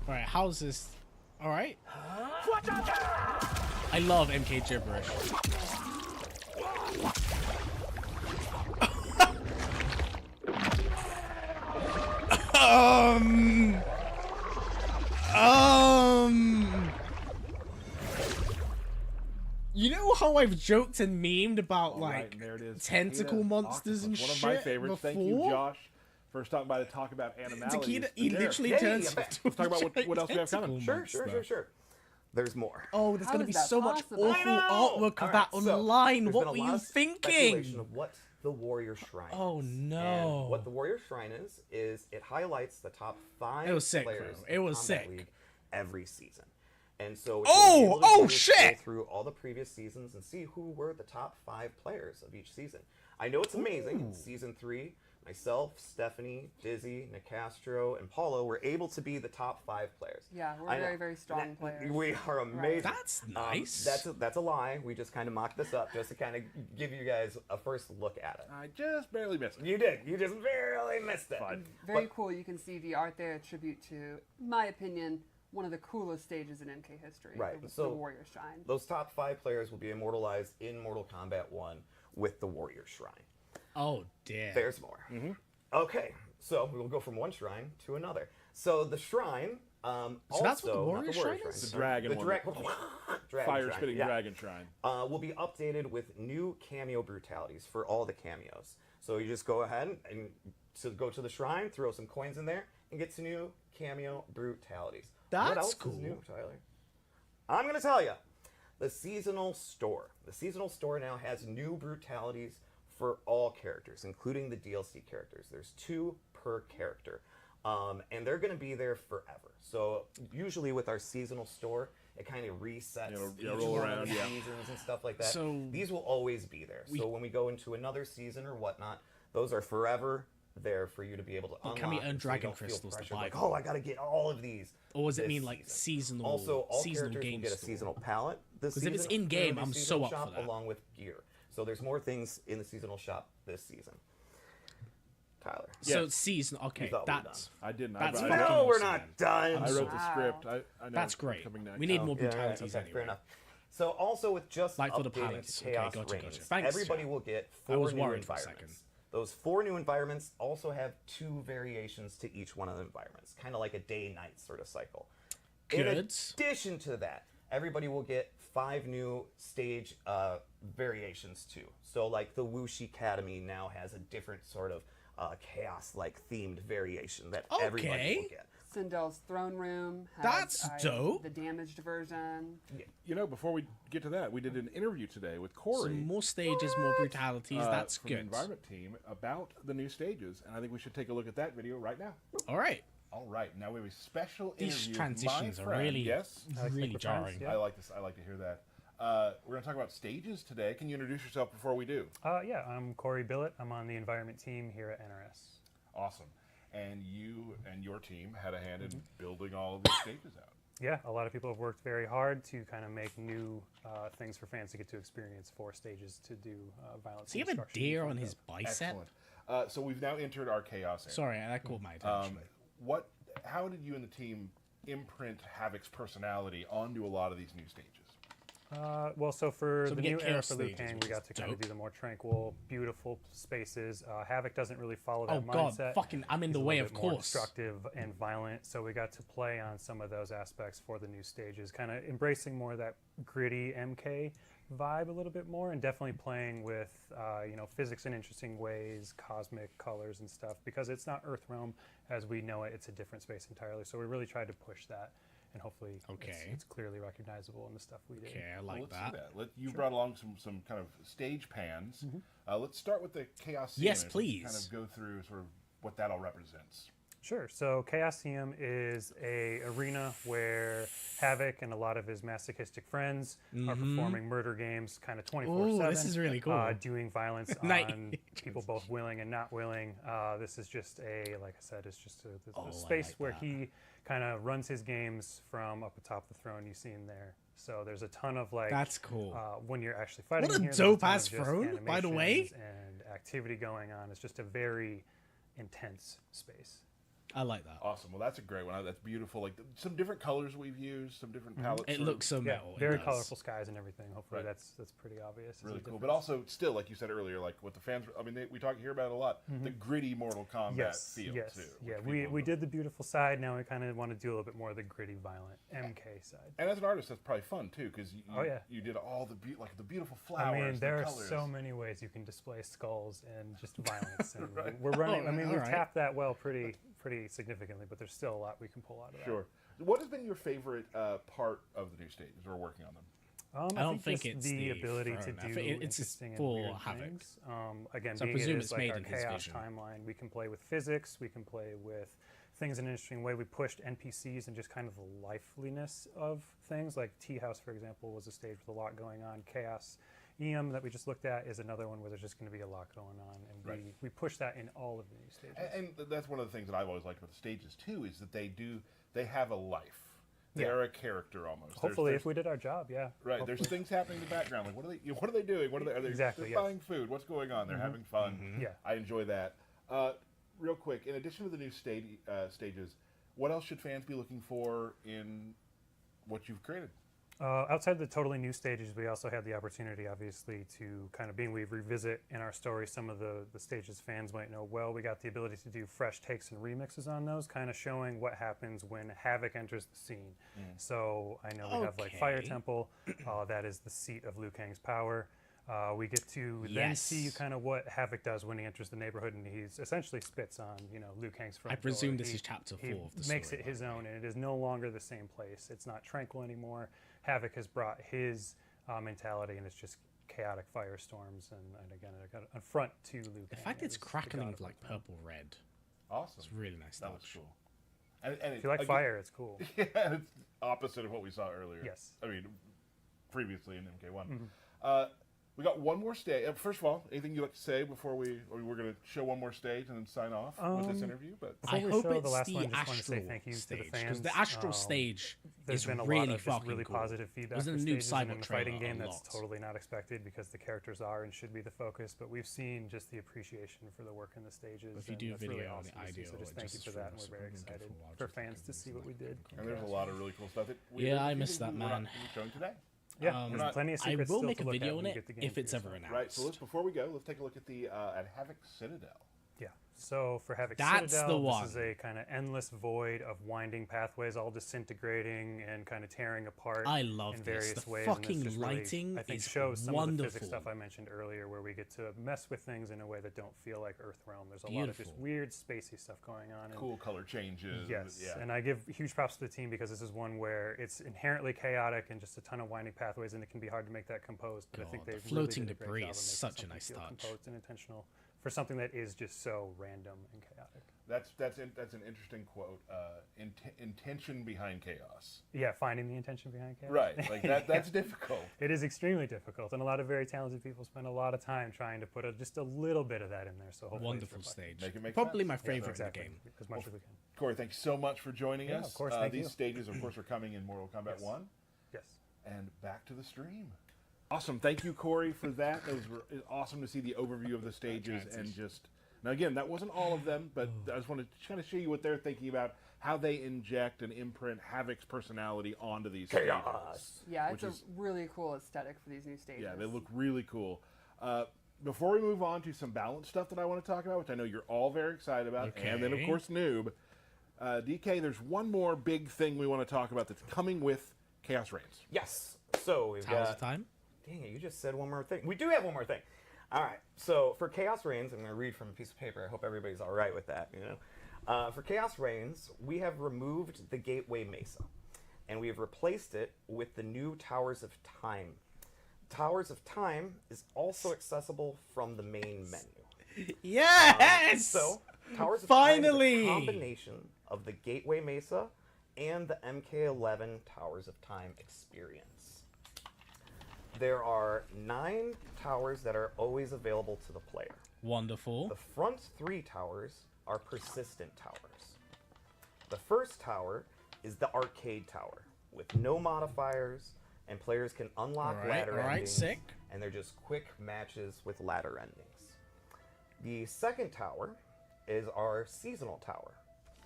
All right, how's this? All right. I love MK gibberish. You know how I've joked and memed about All right, like and there it is. tentacle Takeda monsters and Octopus, shit one of my favorites. before? Thank you, Josh, for stopping by to talk about Animalities. Takeda, he Derek, literally Hey, turns I'm back. into Let's talk about a what else we have coming. tentacle Sure. monster. There's more. Oh, there's How gonna is be that so much possible? awful I know! artwork of All that right, so online. there's What been a were lot you of speculation thinking? of what the Warrior Shrine Oh is. no! And what the Warrior Shrine is it highlights the top 5 It was sick, players bro. It of was Combat sick. League every season. And so Oh, what you'll be able to do is shit! go through all the previous seasons and see who were the top 5 players of each season. I know it's amazing. In season 3, myself, Stephanie, Dizzy, Nicastro, and Paulo were able to be the top 5 players. Yeah, we're I know. very, very strong players. We are amazing. That's nice. That's a lie. We just kind of mocked this up just to kind of give you guys a first look at it. I just barely missed it. You did. You just barely missed it. Fine. Very cool. You can see the art there, a tribute to, in my opinion, one of the coolest stages in MK history. Right, The, so- the Warrior Shrine. Those top 5 players will be immortalized in Mortal Kombat 1 with the Warrior Shrine. Oh damn! There's more. Okay, so we'll go from one shrine to another. So the shrine, So that's what the also- Warrior not Shrine is? The dragon the one. dragon Fire-spitting yeah. dragon shrine. Will be updated with new cameo brutalities for all the cameos. So you just go ahead and go to the shrine, throw some coins in there, and get some new cameo brutalities. What That's else cool. is new, Tyler? I'm going to tell you. The seasonal store. The seasonal store now has new brutalities for all characters, including the DLC characters. There's 2 per character. And they're going to be there forever. So usually with our seasonal store, it kind of resets each roll one around, of the yeah. seasons and stuff like that. So these will always be there. So when we go into another season or whatnot, those are forever there for you to be able to unlock. can we earn so you dragon don't feel crystals to pressured, buy like, them? oh, I got to get all of these. Or does it this mean like season. seasonal? Also, all seasonal characters game will get a store? seasonal palette this 'Cause if season. it's in-game, in the I'm seasonal so up shop, for that. Along with gear. So there's more things in the seasonal shop this season. Tyler. So Yes. season. Okay, You thought we were that's I didn't. That's I, fucking I, No, we're awesome, not man. done. I wrote the Wow. script. I know that's it's great. coming next. We need more Yeah, brutalities okay, anyway. fair enough. So also with just Like for the updating palettes. to Okay, Khaos gotcha, Reigns, gotcha. Thanks, everybody Jack. will get I 4 was new worried for a environments. second. Those 4 new environments also have 2 variations to each one of the environments, kind of like a day-night sort of cycle. In Good. addition to that, everybody will get 5 new stage variations too. So like the Wuxi Academy now has a different sort of chaos-like themed variation that everybody Okay. will get. Sindel's throne room. Has, That's dope. The damaged version. You know, before we get to that, we did an interview today with Corey. Some more stages, more brutalities. That's from the good. environment team about the new stages, and I think we should take a look at that video right now. All right. All right, now we have a special These interview. transitions with are my friend. really, yes. really jarring. I like this. I like to hear that. We're going to talk about stages today. Can you introduce yourself before we do? Yeah, I'm Corey Billett. I'm on the environment team here at NRS. Awesome. And you and your team had a hand in building all of these stages out. Yeah, a lot of people have worked very hard to kind of make new things for fans to get to experience 4 stages to do violence. Does he have a deer on his bicep? Excellent. So we've now entered our chaos area. Sorry, that caught my attention. How did you and the team imprint Havoc's personality onto a lot of these new stages? Well, so for So the we get new era Chaos for Liu stages, Kang, which we got is to kind of dope. do the more tranquil, beautiful spaces. Havoc doesn't really follow that Oh god, mindset. fucking, I'm in He's the a way, little of bit more course. destructive and violent, so we got to play on some of those aspects for the new stages, kind of embracing more of that gritty MK vibe a little bit more, and definitely playing with physics in interesting ways, cosmic colors and stuff, because it's not Earthrealm as we know it. It's a different space entirely, so we really tried to push that, and hopefully it's clearly recognizable in the stuff we did. Okay, I like Let's that. see that. You brought along some kind of stage pans. Let's start with the Chaos. Yes, Scene and please. Kind of go through sort of what that all represents. Sure. So Chaosium is a arena where Havoc and a lot of his masochistic friends are performing murder games kind of 24/7. Ooh, this is really cool. Doing violence Nice. on people both willing and not willing. This is just like I said, it's just a I space like where that. he kind of runs his games from up atop the throne you see him there. So there's a ton of like That's cool. when you're actually fighting. What a here, there's ton of dope-ass just throne, by the way. animations and activity going on. It's just a very intense space. I like that. Awesome. Well, that's a great one. That's beautiful. Like some different colors we've used, some different palettes. It sort looks of so metal. it very does. colorful skies and everything. Hopefully Right. that's pretty obvious. really as a cool. But difference. also, still, like you said earlier, like what the fans. I mean, we hear about it a lot. The gritty Mortal Kombat feel yes, too. yeah. which We people did the beautiful side. Now we kind of want to do a little bit more of the gritty, violent MK side. And as an artist, that's probably fun too, because Oh, yeah. you did all the the beautiful flowers. I mean, there the are colors. so many ways you can display skulls and just violence. And Right. we're running. I mean, we've Alright. tapped that well pretty significantly, but there's still a lot we can pull out of that. Sure. What has been your favorite part of the new stages or working on them? I don't think just it's the the ability to throne. I do think it's just interesting and full weird Havoc. things. Again, So I being presume it it's is like made our in his chaos vision. timeline, we can play with physics, we can play with things in an interesting way. We pushed NPCs and just kind of the liveliness of things. Like Tea House, for example, was a stage with a lot going on. Chaos EM that we just looked at is another one where there's just going to be a lot going on, and Right. we push that in all of the new stages. And that's one of the things that I've always liked about the stages too, is that they have a life. Yeah. They're a character almost. Hopefully, There's- if we did our job, yeah. Right, Hopefully. therely things happening in the background. Like, what are they doing? What are they? Exactly, They're yes. buying food. What's going on? They're having fun. Yeah. I enjoy that. Real quick, in addition to the new stages, what else should fans be looking for in what you've created? Outside the totally new stages, we also had the opportunity, obviously, to kind of we revisit in our story some of the stages fans might know well. We got the ability to do fresh takes and remixes on those, kind of showing what happens when Havoc enters the scene. So I know we have like Fire Okay. Temple, that is the seat of Liu Kang's power. We get to then see Yes. kind of what Havoc does when he enters the neighborhood, and he's essentially spits on Liu Kang's front I presume door. this He- is chapter he 4 of the makes story, it his own, and it is no longer the same place. It's not tranquil anymore. Havoc has brought his mentality, and it's just chaotic firestorms, and again, an affront to Liu Kang. The fact it's as the crackling god with of like Earth. purple red. Awesome. It's really nice That was touch. cool. And If you like again- fire, it's cool. Yeah, it's opposite of what we saw earlier. Yes. I mean, previously in MK1. Mm-hmm. We got one more stage. First of all, anything you'd like to say before we're going to show one more stage and then sign off with this interview? But Before I we hope show it's the last the one, just want to say astral thank you to the stage, fans. the astral stage There's is been a really lot of just fucking really cool. positive feedback Was in for the Noob stages, and Saibot in the fighting trailer game a that's lot. totally not expected because the characters are and should be the focus. But we've seen just the appreciation for the work in the stages. If you and do that's video really on awesome the to see. ideal So just or thank you just for that, and for we're very us, excited for for watching, fans to see what we did. and there's a lot of really cool stuff. Yeah, I missed that, we're not man. showing today. Yeah, there's plenty of I secrets will still make to a look at video when on you it get the game if for it's ever yourself. announced. Right. So before we go, let's take a look at the at Havoc Citadel. Yeah. So for Havoc That's the Citadel, one. this is a kind of endless void of winding pathways, all disintegrating and kind of tearing apart. I love in this. various The ways. and this fucking just really, lighting I think is shows some of the physics wonderful. stuff I mentioned earlier, where we get to mess with things in a way that don't feel like Earthrealm. There's a lot of just Beautiful. weird spacey stuff going on. And Cool color changes. yes, Yeah. and I give huge props to the team because this is one where it's inherently chaotic and just a ton of winding pathways, and it can be hard to make that composed. But I think God, they the floating really did a debris great job is of making such a something nice feel touch. composed and intentional for something that is just so random and chaotic. That's an interesting quote. Intention behind chaos. Yeah, finding the intention behind chaos. Right. Like that's difficult. It is extremely difficult, and a lot of very talented people spend a lot of time trying to put just a little bit of that in there. So hopefully Wonderful it's reflected. stage. Make it make Probably sense. my Yeah, favorite Exactly, in the game. as much as we can. Corey, thank you so much for joining Yeah, us. of course, thank these you. stages, of course, are coming in Mortal Kombat Yes. 1. Yes. And back to the stream. Awesome. Thank you, Corey, for that. Those were awesome to see the overview of the stages and just. Now, again, that wasn't all of them, but I just wanted to kind of show you what they're thinking about, how they inject and imprint Havoc's personality onto these Chaos. stages. Yeah, it's which a is- really cool aesthetic for these new stages. Yeah, they look really cool. Before we move on to some balance stuff that I want to talk about, which I know you're all very excited about, and then, of Okay. course, Noob, DK, there's one more big thing we want to talk about that's coming with Khaos Reigns. Yes. So we've Towers got. of Time. Dang it! You just said one more thing. We do have one more thing. All right. So for Khaos Reigns, I'm going to read from a piece of paper. I hope everybody's all right with that. For Khaos Reigns, we have removed the Gateway Mesa, and we have replaced it with the new Towers of Time. Towers of Time is also accessible from the main menu. Yes. So Towers of Finally! Time is a combination of the Gateway Mesa and the MK11 Towers of Time experience. There are 9 towers that are always available to the player. Wonderful. The front 3 towers are persistent towers. The first tower is the arcade tower with no modifiers, and players can unlock ladder endings. Sick. And they're just quick matches with ladder endings. The second tower is our seasonal tower.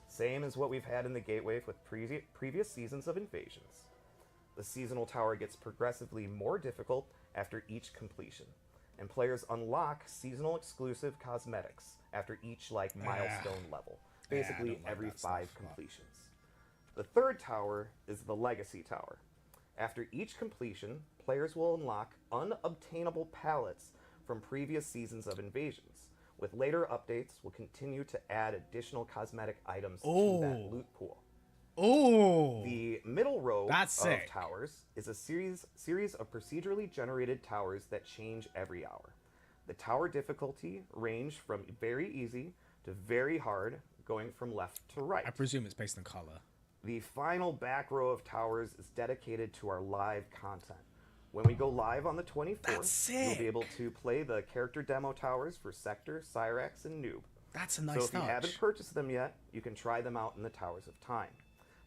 Same as what we've had in the Gateway with previous seasons of Invasions. The seasonal tower gets progressively more difficult after each completion, and players unlock seasonal exclusive cosmetics after each milestone level, basically don't like every that 5 stuff, but- completions. The third tower is the Legacy Tower. After each completion, players will unlock unobtainable pallets from previous seasons of Invasions. With later updates, we'll continue to add additional cosmetic items to that loot pool. Oh. The middle row That's of sick. towers is a series of procedurally generated towers that change every hour. The tower difficulty range from very easy to very hard, going from left to right. I presume it's based on color. The final back row of towers is dedicated to our live content. When we go live on the 24th, That's you'll sick. be able to play the character demo towers for Sector, Cyrax, and Noob. That's a nice So if you touch. haven't purchased them yet, you can try them out in the Towers of Time.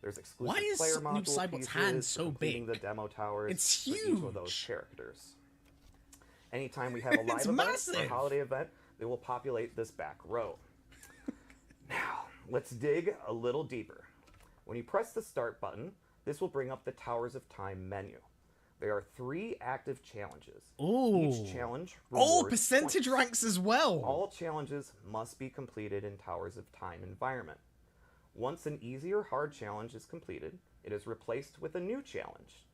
There's exclusive Why is player Noob module Saibot's pieces hand for so completing big? the demo towers It's for each of those huge. characters. Anytime we have a live It's event or a massive. holiday event, they will populate this back row. Now, let's dig a little deeper. When you press the start button, this will bring up the Towers of Time menu. There are 3 active challenges. Ooh. Each challenge Oh, rewards percentage points. ranks as well. All challenges must be completed in Towers of Time environment. Once an easy or hard challenge is completed, it is replaced with a new challenge.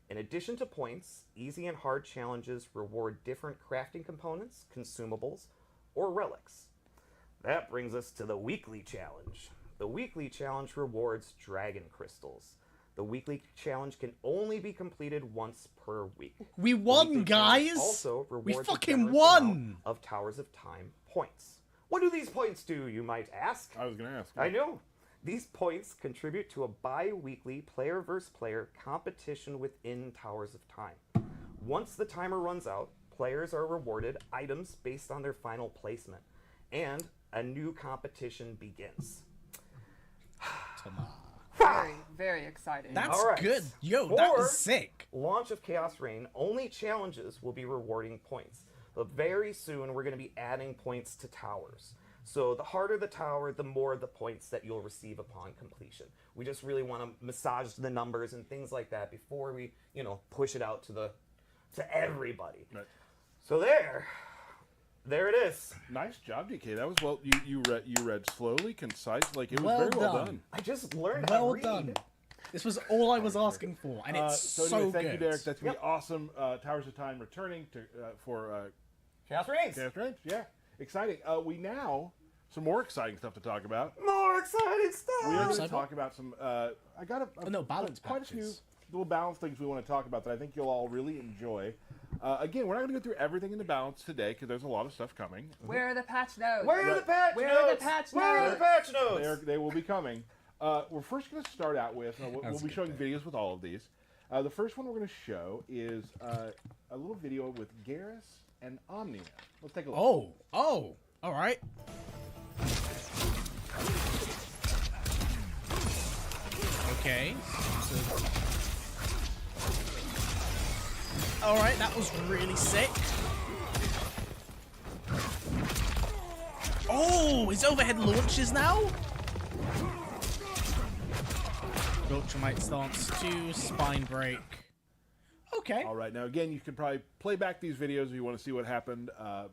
In addition to points, easy and hard challenges reward different crafting components, consumables, or relics. That brings us to the weekly challenge. The weekly challenge rewards dragon crystals. The weekly challenge can only be completed once per week. We The won, weekly challenge guys. Also We rewards a fucking generous won. amount of Towers of Time points. What do these points do, you might ask? I was going to ask. I know. These points contribute to a bi-weekly player versus player competition within Towers of Time. Once the timer runs out, players are rewarded items based on their final placement, and a new competition begins. Very, very exciting. That's All right. good. Yo, that For is sick. Launch of Khaos Reign, only challenges will be rewarding points. But very soon, we're going to be adding points to towers. So the harder the tower, the more the points that you'll receive upon completion. We just really want to massage the numbers and things like that before we, push it out to everybody. Right. So there it is. Nice job, DK. That was well. You read slowly, concise. Like it was Well very well done. done. I just learned how to Well read. done. This was all I was asking for, and it's So so anyway, thank good. you, Derek. That's gonna Yep. be awesome. Towers of Time returning to for Khaos Reigns. Khaos Reigns. Yeah, exciting. We now some more exciting stuff to talk about. More exciting stuff. We are going to Saibot? talk about some. I got balance quite a few patches. little balance things we want to talk about that I think you'll all really enjoy. Again, we're not going to go through everything in the balance today because there's a lot of stuff coming. Where are the patch notes? Where are the patch Where notes? are the patch Where are the patch notes? They will be coming. We're first going to start out with. We'll That's be a showing good videos with all of these. The first one we're going to show is a little video with Garrus and Omnia. Let's take a look. Oh, all right. Okay. All right, that was really sick. Oh, his overhead launches now? Ultramite Stance 2, Spine Break. Okay. All right, now again, you can probably play back these videos if you want to see what happened.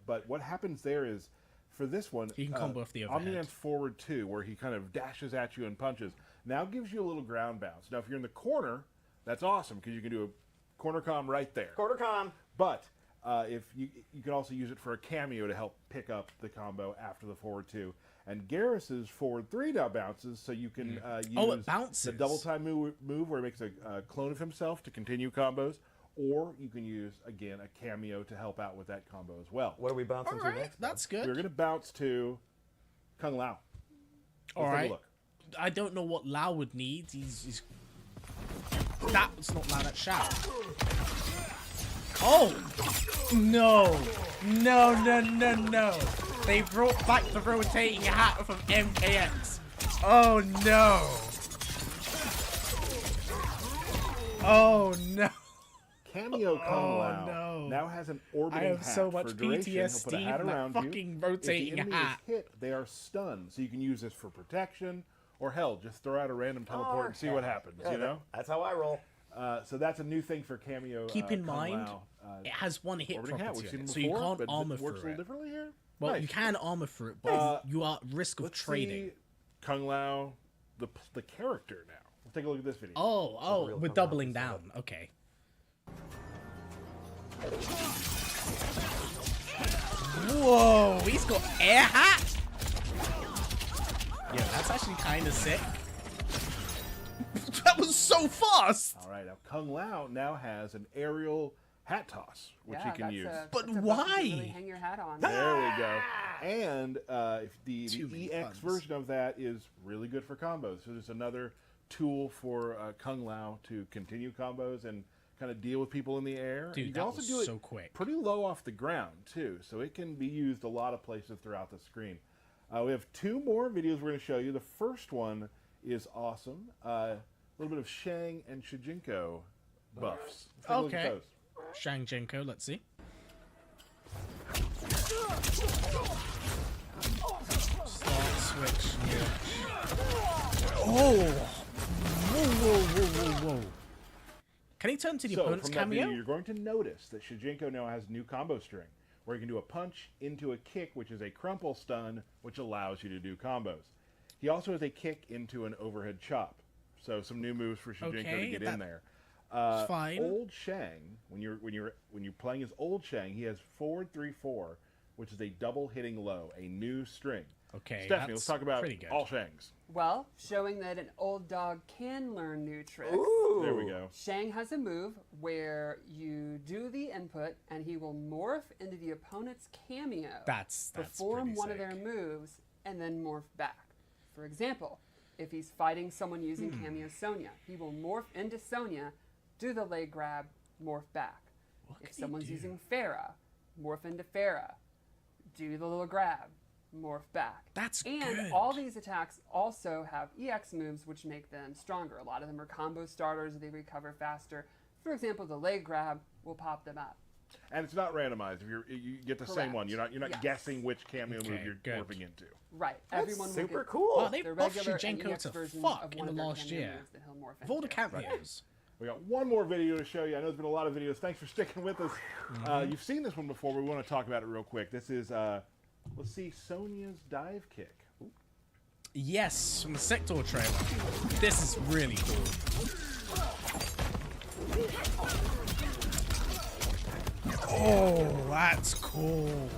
But what happens there is, for this one, You can combo off the overhead. Omni-Man's forward 2, where he kind of dashes at you and punches, now gives you a little ground bounce. Now, if you're in the corner, that's awesome because you can do a corner comm right there. Quarter com. But if you can also use it for a cameo to help pick up the combo after the forward 2. And Garrus's forward 3 now bounces, so you can use it bounces. the double time move where he makes a clone of himself to continue combos, or you can use, again, a cameo to help out with that combo as well. What are we bouncing All to right, next? that's good. We're going to bounce to Kung Lao. All Let's take right. a look. I don't know what Lao would need. He's... That's not Lao, that's Shao. Oh! No! No, no, no, no. They brought back the rotating hat from MKX. Oh, no. Oh, no. Cameo Kung Lao no. now has an orbiting I have hat so much for duration. He'll put a PTSD hat from that around fucking you. rotating if the enemy hat. is hit, they are stunned, so you can use this for protection, or hell, just throw out a random teleport and see what happens, Yeah, you know? That's how I roll. So that's a new thing for Cameo Keep in Kung mind, Lao. it has one hit Orbiting hat, property we've on seen it, him so before, you can't but armor it works a through little it. differently here. Well, Nice. you can armor through it, but you are at risk of Let's trading. see Kung Lao, the character now. Let's take a look at this video. Oh, real we're Kung Lao doubling is set down. Okay. Whoa, he's got air hat? Yeah, that's actually kind of sick. That was so fast! All right, now Kung Lao now has an aerial hat toss, which he can use. But that's a button to why? really hang your hat on. There we go. And if Too the many EX puns. version of that is really good for combos. So there's another tool for Kung Lao to continue combos and kind of deal with people in the air. Dude, and you that can also was do it so quick. pretty low off the ground too, so it can be used a lot of places throughout the screen. We have 2 more videos we're going to show you. The first one is awesome. A little bit of Shang and Shijinko buffs. Let's take a look at Okay. those. Shang Jenko, let's see. Start, switch, Oh! Whoa, whoa, whoa, whoa, whoa. Can he turn to the So opponent's from that cameo? video, you're going to notice that Shijinko now has new combo string, where you can do a punch into a kick, which is a crumple stun, which allows you to do combos. He also has a kick into an overhead chop. So some new moves for Shijinko Okay, to get in there. fine. Old Shang, when you're playing as Old Shang, he has forward 3-4, which is a double hitting low, a new string. Okay, Stephanie, let's that's talk about pretty good. all Shangs. Well, showing that an old dog can learn new tricks. There we go. Shang has a move where you do the input and he will morph into the opponent's cameo, That's perform pretty one of sick. their moves, and then morph back. For example, if he's fighting someone using cameo Sonya, he will morph into Sonya, do the leg grab, morph back. If someone's using Farah, morph into Farah, do the little grab, morph back. That's and good. all these attacks also have EX moves which make them stronger. A lot of them are combo starters, they recover faster. For example, the leg grab will pop them up. And it's not randomized. If you get the same Correct. one, you're not Yes. guessing which cameo move Okay, you're good. morphing into. Right. That's Everyone will super get cool. Wow, they the buffed regular and Shijinko EX to versions fuck of in one the of their last cameo year. moves that he'll morph Of all the into. cameos. We got one more video to show you. I know there's been a lot of videos. Thanks for sticking with us. You've seen this one before, but we want to talk about it real quick. This is, let's see, Sonya's dive kick. Ooh. Yes, from the Sector trailer. This is really cool. Oh, that's cool.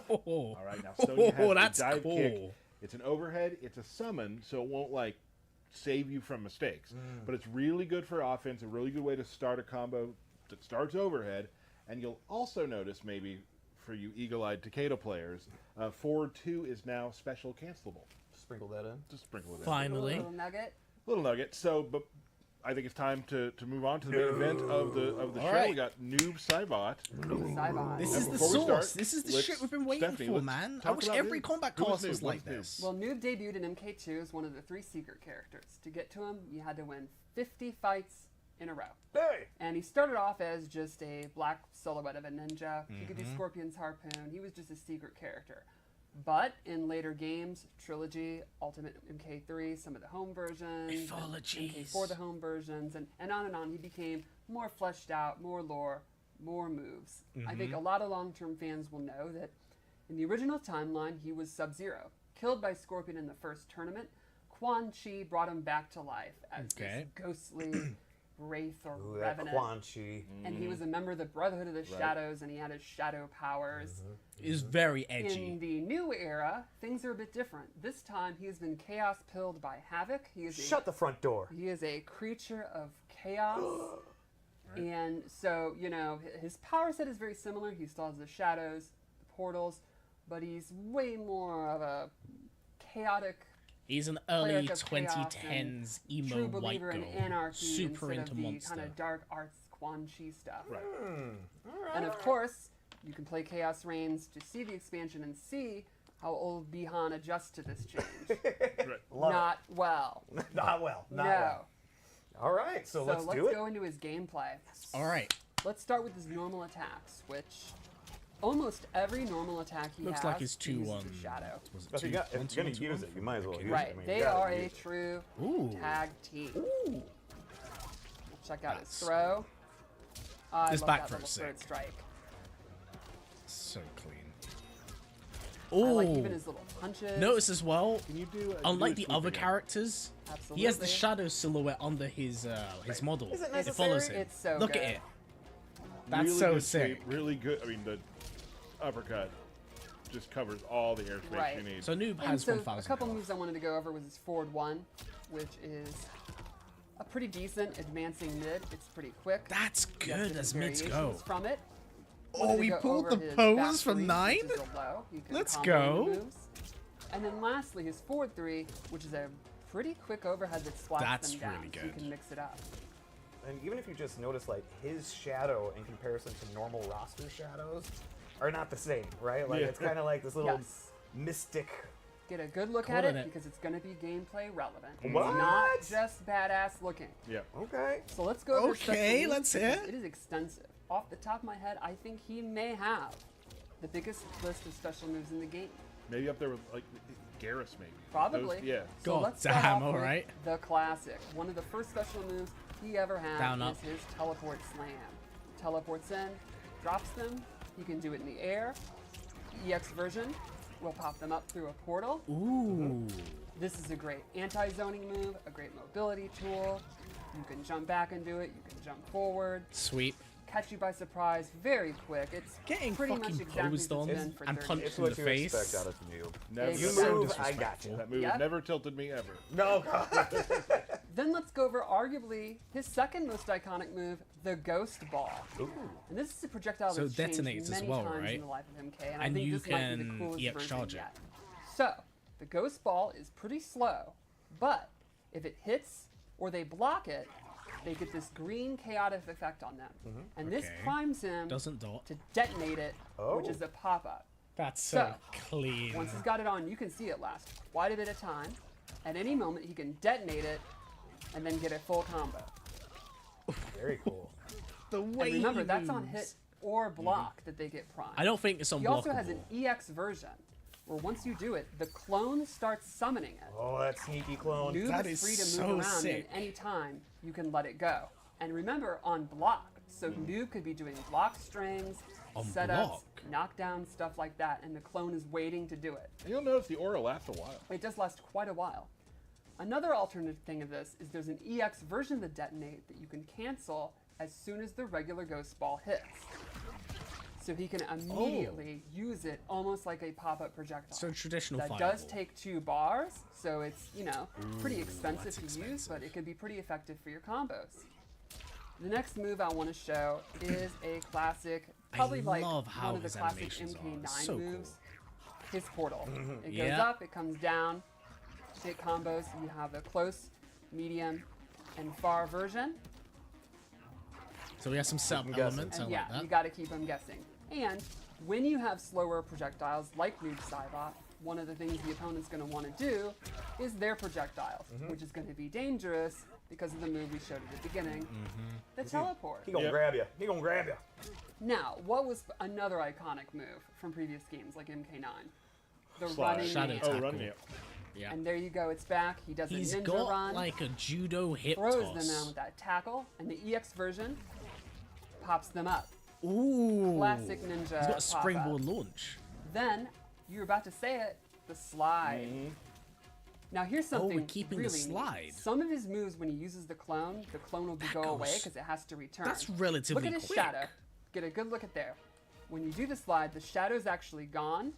Oh, All right, now Sonya has that's a dive cool. kick. It's an overhead. It's a summon, so it won't like save you from mistakes. But it's really good for offense. A really good way to start a combo that starts overhead. And you'll also notice, maybe for you eagle-eyed Takeda players, forward 2 is now special cancelable. Sprinkle that in. Just sprinkle it in. Finally. Little nugget. Little nugget. So, but I think it's time to move on to the main event of the show. right. We got Noob Saibot. Saibot. This And is the before we source. start, This is the let's- shit we've been waiting Stephanie, for, let's man. I talk wish about every Noob. combat Who is cast Noob? was like What's Noob? this. Well, Noob debuted in MK2 as one of the 3 secret characters. To get to him, you had to win 50 fights in a row. Hey! And he started off as just a black silhouette of a ninja. He could do Scorpion's Harpoon. He was just a secret character. But in later games, Trilogy, Ultimate MK3, some of the home versions, Mythologies. MK4 the home versions, and on, he became more fleshed out, more lore, more moves. I think a lot of long-term fans will know that in the original timeline, he was Sub-Zero, killed by Scorpion in the first tournament. Quan Chi brought him back to life as this ghostly wraith or revenant. Quan Chi. And he was a member of the Brotherhood of the Shadows, and he had his shadow powers. Is very edgy. In the new era, things are a bit different. This time, he has been chaos pilled by Havoc. He is Shut the front door. He is a creature of chaos. And so, you know, his power set is very similar. He still has the shadows, the portals, but he's way more of a chaotic. He's an early Cleric of chaos 2010s emo true white believer girl, in anarchy super instead into of the monster. kind of dark arts Quan Chi stuff. Right. And of course, you can play Khaos Reigns to see the expansion and see how old Bihan adjusts to this change. Not well. Not well. Not No. well. All right, so let's do it. go into his gameplay. All right. Let's start with his normal attacks, which almost every normal attack he Looks has like his uses 2-1. the shadow. Was it If 2? you're 1, 2, going 1, to 2, use 1? it, you might as well use it. Right, I mean, they you gotta are a use it. true Ooh. tag team. Ooh. Check out his That's throw. I This love back that throw's little sick. third strike. So clean. I like Oh. even his little punches. Notice as well, Can you do? unlike do a the other sweep again? characters, Absolutely. he has the shadow silhouette under his model. Is it It follows necessary? him. It's so Look good. at it. That's Really so good sick. sweep, really good. I mean, the uppercut just covers all the airspace Right. you need. So Noob And has so 1,000. a couple moves I wanted to go over was his forward one, which is a pretty decent advancing mid. It's pretty quick. That's You have good different as mids go. variations from it. Oh, Wanted to he go pulled over the his pose back from three, 9? which is a low. You can Let's combo go. the moves. And then lastly, his forward three, which is a pretty quick overhead that splats That's them down. really So you good. can mix it up. And even if you just notice, like, his shadow in comparison to normal roster shadows are not the same, right? Like, Yeah. it's kind of like this little Yes. mystic. Get a good look at Calling it it. because it's going to be gameplay relevant. What? It's not just badass looking. Yeah. Okay. So let's go over special Okay, moves let's because hear. It is extensive. Off the top of my head, I think he may have the biggest list of special moves in the game. Maybe up there with like Garrus, maybe. Probably. Those, yeah. So God let's start damn, off with alright. the classic. One of the first special moves he ever had Down is up. his teleport slam. Teleports in, drops them. He can do it in the air. EX version will pop them up through a portal. Ooh. This is a great anti-zoning move, a great mobility tool. You can jump back and do it. You can jump forward. Sweet. Catch you by surprise very quick. It's Getting pretty much fucking exactly posed as on it's been for and 30 punched years. It's in what the you face. expect out of you. Never, You So move, I got disrespectful. you. that move Yep. never tilted me ever. No, God. Then let's go over arguably his second most iconic move, the Ghost Ball. And this is a projectile So that's changed detonates as many well, times right? in the life of MK, and I And think you this might be the can coolest EX version charge it. yet. So, the Ghost Ball is pretty slow, but if it hits or they block it, they get this green chaotic effect on them. And this Okay. primes him Doesn't dot. to detonate it, which Oh. is a pop-up. That's so So, clean. Once he's got it on, you can see it last quite a bit of time. At any moment, he can detonate it and then get a full combo. Very cool. The way And remember, he that's on moves. hit or block that they get primed. I don't think it's unblockable. He also has an EX version, where once you do it, the clone starts summoning it. Oh, that sneaky clone. Noob That is is free to so move around, sick. and any time you can let it go. And remember, on block, so Noob could be doing block strings, On setups, block? knockdown, stuff like that, and the clone is waiting to do it. And you'll notice the aura lasts a while. It does last quite a while. Another alternative thing of this is there's an EX version of the detonate that you can cancel as soon as the regular ghost ball hits. So he can immediately use it almost like a pop-up projectile. So traditional that fireball. does take 2 bars, so it's, you know, pretty expensive that's to use, expensive. but it can be pretty effective for your combos. The next move I want to show is a classic, probably like love how one of the his classic animations are. MK9 So moves. cool. His portal. It goes Yeah. up, it comes down, it combos. You have a close, medium, and far version. So we have some setup guessing. elements. I And like yeah, that. you got to keep them guessing. And when you have slower projectiles like Noob Saibot, one of the things the opponent's going to want to do is their projectiles, which is going to be dangerous because of the move we showed at the beginning, the teleport. He gonna Yep. grab you. He gonna grab you. Now, what was another iconic move from previous games like MK9? the Slide. running Shadow knee. Oh, tackle. run me. Yeah. And there you go, it's back. He does He's a ninja got run, like a judo hip throws toss. them down with that tackle, and the EX version pops them up. Ooh. Classic ninja He's got a pop-up. springboard launch. Then, you were about to say it, the slide. Now here's something we're keeping the really neat. slide. Some of his moves, when he uses the clone will go away goes- because it has to return. That's relatively Look at his quick. shadow. Get a good look at there. When you do the slide, the shadow's actually gone,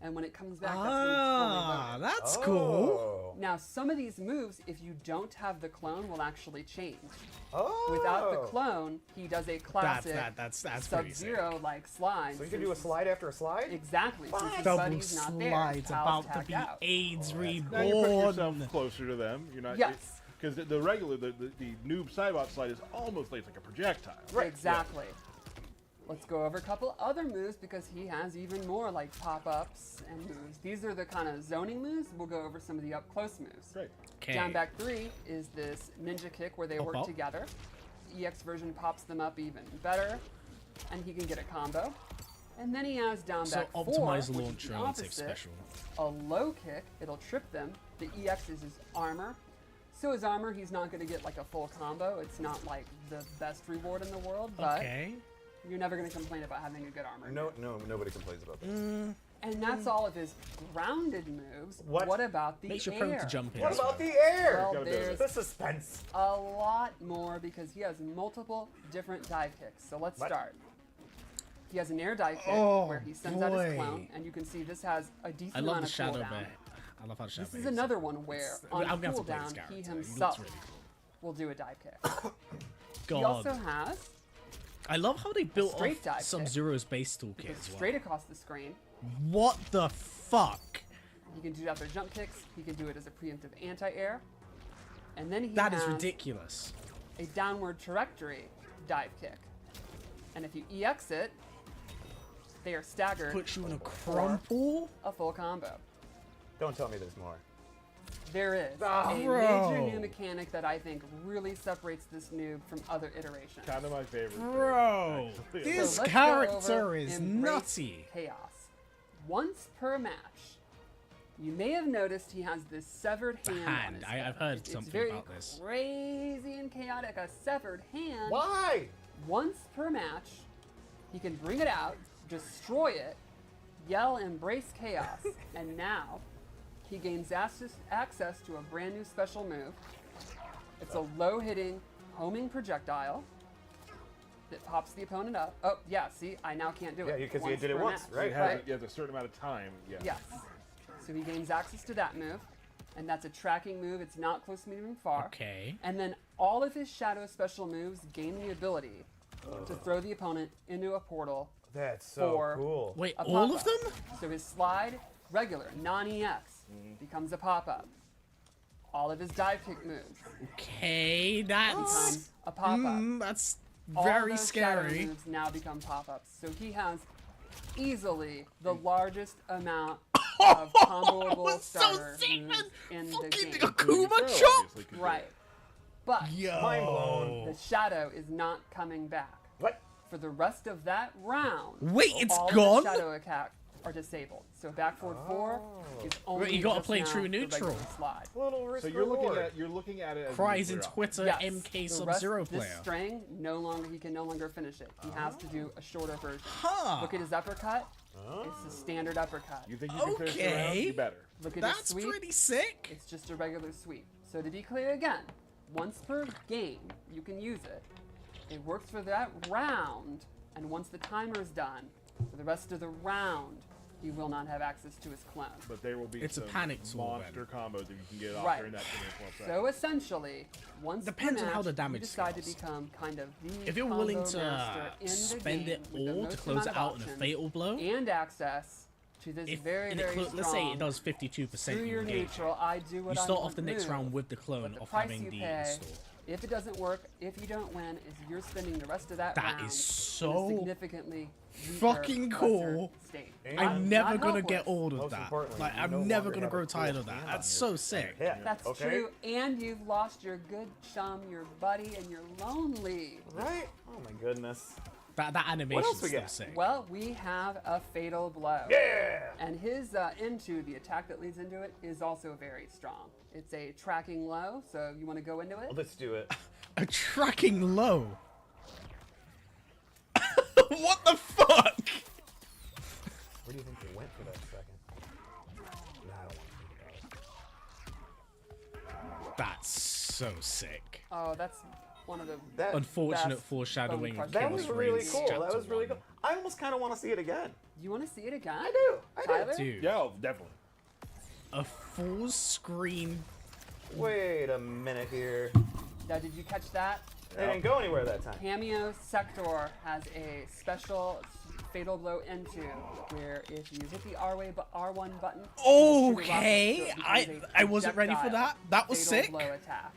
and when it comes back, that's when it's fully Ah, loaded. that's cool. Now, some of these moves, if you don't have the clone, will actually change. Oh. Without the clone, he does a classic That's pretty sick. Sub-Zero-like slide. So you can do a slide after a slide? Exactly. Since his Double buddy's not there, slides Pal's about to tagged be out. AIDS Now you're putting reborn. yourself closer to them. You're not. Yes. Because the regular, the Noob Saibot slide is almost like a projectile. Exactly. Let's go over a couple other moves because he has even more like pop-ups and moves. These are the kind of zoning moves. We'll go over some of the up-close moves. Great. Okay. Down back 3 is this ninja kick where they work up. together. EX version pops them up even better, and he can get a combo. And then he has down So back 4, optimize which is launch the relative opposite. special. A low kick, it'll trip them. The EX is his armor. So his armor, he's not going to get like a full combo. It's not like the best reward in the world, but Okay. you're never going to complain about having a good armor. No, nobody complains about that. And that's all of his grounded moves. What? About the Makes your air? opponent to jump in. What as about well. the air? Well, Gotta do there's The suspense. a lot more because he has multiple different dive kicks. So let's What? start. He has an air dive kick Oh, where he sends out his boy. clone, and you can see this has a decent I love amount the of shadow cooldown. bear. I love how the shadow This is bear another one where on I'm gonna have to play this cooldown character. he He looks himself really will do a dive kick. God. He also has I love how they built straight off dive kick. Sub-Zero's base toolkit goes as well. straight across the screen. What the fuck? He can do it after jump kicks. He can do it as a preemptive anti-air. And then he That is has ridiculous. a downward trajectory dive kick. And if you EX it, they are staggered Puts you in a for crumple? a full combo. Don't tell me there's more. There is Ah, a bro. major new mechanic that I think really separates this noob from other iterations. Kind of my favorite. Bro, Actually. this So let's go character over is Embrace nutty. Chaos. Once per match, you may have noticed he has this severed a hand. on hand. his I've head. heard It's something very about this. crazy and chaotic. A severed hand. Why? Once per match, he can bring it out, destroy it, yell "Embrace Chaos," and now he gains access to a brand new special move. It's a low-hitting, homing projectile that pops the opponent up. Oh, yeah, see, I now can't do Yeah, it. because you did it per once, match, right? It has, it has a certain amount of time. Yeah. Yes. So he gains access to that move, and that's a tracking move. It's not close, medium, far. Okay. And then all of his shadow special moves gain the ability to throw the opponent into a portal. That's so For- cool. Wait, A all of pop-up. them? So his slide, regular, non-EX, becomes a pop-up. All of his dive kick moves Okay, become that's a pop-up. that's All very those shadow scary. moves now become pop-ups. So he has easily the largest amount of comboable was so starter sick, moves man. in the Fucking game. Akuma Throw, chop. obviously, 'cause Right. But Yo. Mind blown. the shadow is not coming back. What? For the rest of that round, Wait, it's all gone? of the shadow attack are disabled. So back forward 4 is only Wait, you gotta just play now true the neutral. regular slide. Little risk So you're looking reward. at it. As Cries a in nuclear Twitter, Yes, MK the rest- Sub-Zero this player. string he can no longer finish it. He has to do a shorter version. Huh. Look at his uppercut. It's a standard uppercut. You think you can finish the round? Okay. You better. Look at his That's sweep. pretty sick. It's just a regular sweep. So to be clear again, once per game, you can use it. It works for that round, and once the timer is done, for the rest of the round, he will not have access to his clone. But there will be It's a some panic tool, monster combos that you can get off Right. during that 12 seconds. So essentially, once Depends per on how match, the damage you decide scales. to become kind of the If you're willing combo master to in the spend game it with the all to most close amount it of out in a options fatal blow, and access to this if very, and it very clo- strong, let's say it does 52% through your engage, neutral, I do what you I start want off the next move. round with the But clone the of price having you the pay, install. if it doesn't work, if you don't win, is you're spending the rest of that That round is in so a significantly weaker, fucking lesser cool. state. I'm never not gonna get helpless. old of Most that. importantly, Like, you I'm no never longer gonna have grow a tired cool of that. hand That's on so your sick. hip. That's Okay. true, and you've lost your good chum, your buddy, and you're lonely. Right? Oh my goodness. That What animation's else we still got? sick. Well, we have a fatal blow. Yeah! And his into the attack that leads into it is also very strong. It's a tracking low, so you want to go into it? Let's do it. A tracking low. What the fuck? Where do you think they went for that second? Nah, I don't want to That's so sick. Oh, that's one of the that. Unfortunate best foreshadowing bone of That crushing. was Khaos really Reigns cool. That Chapter was really 1. cool. I almost kind of want to see it again. You want to see it again? I do. I do. Tyler? Dude, Yeah, oh, definitely. a full screen. Wait a minute here. Now, did you catch that? They didn't go anywhere that time. Cameo Sector has a special fatal blow into where if you hit the R1 button, Okay, I wasn't ready for that. That was fatal sick. blow attack.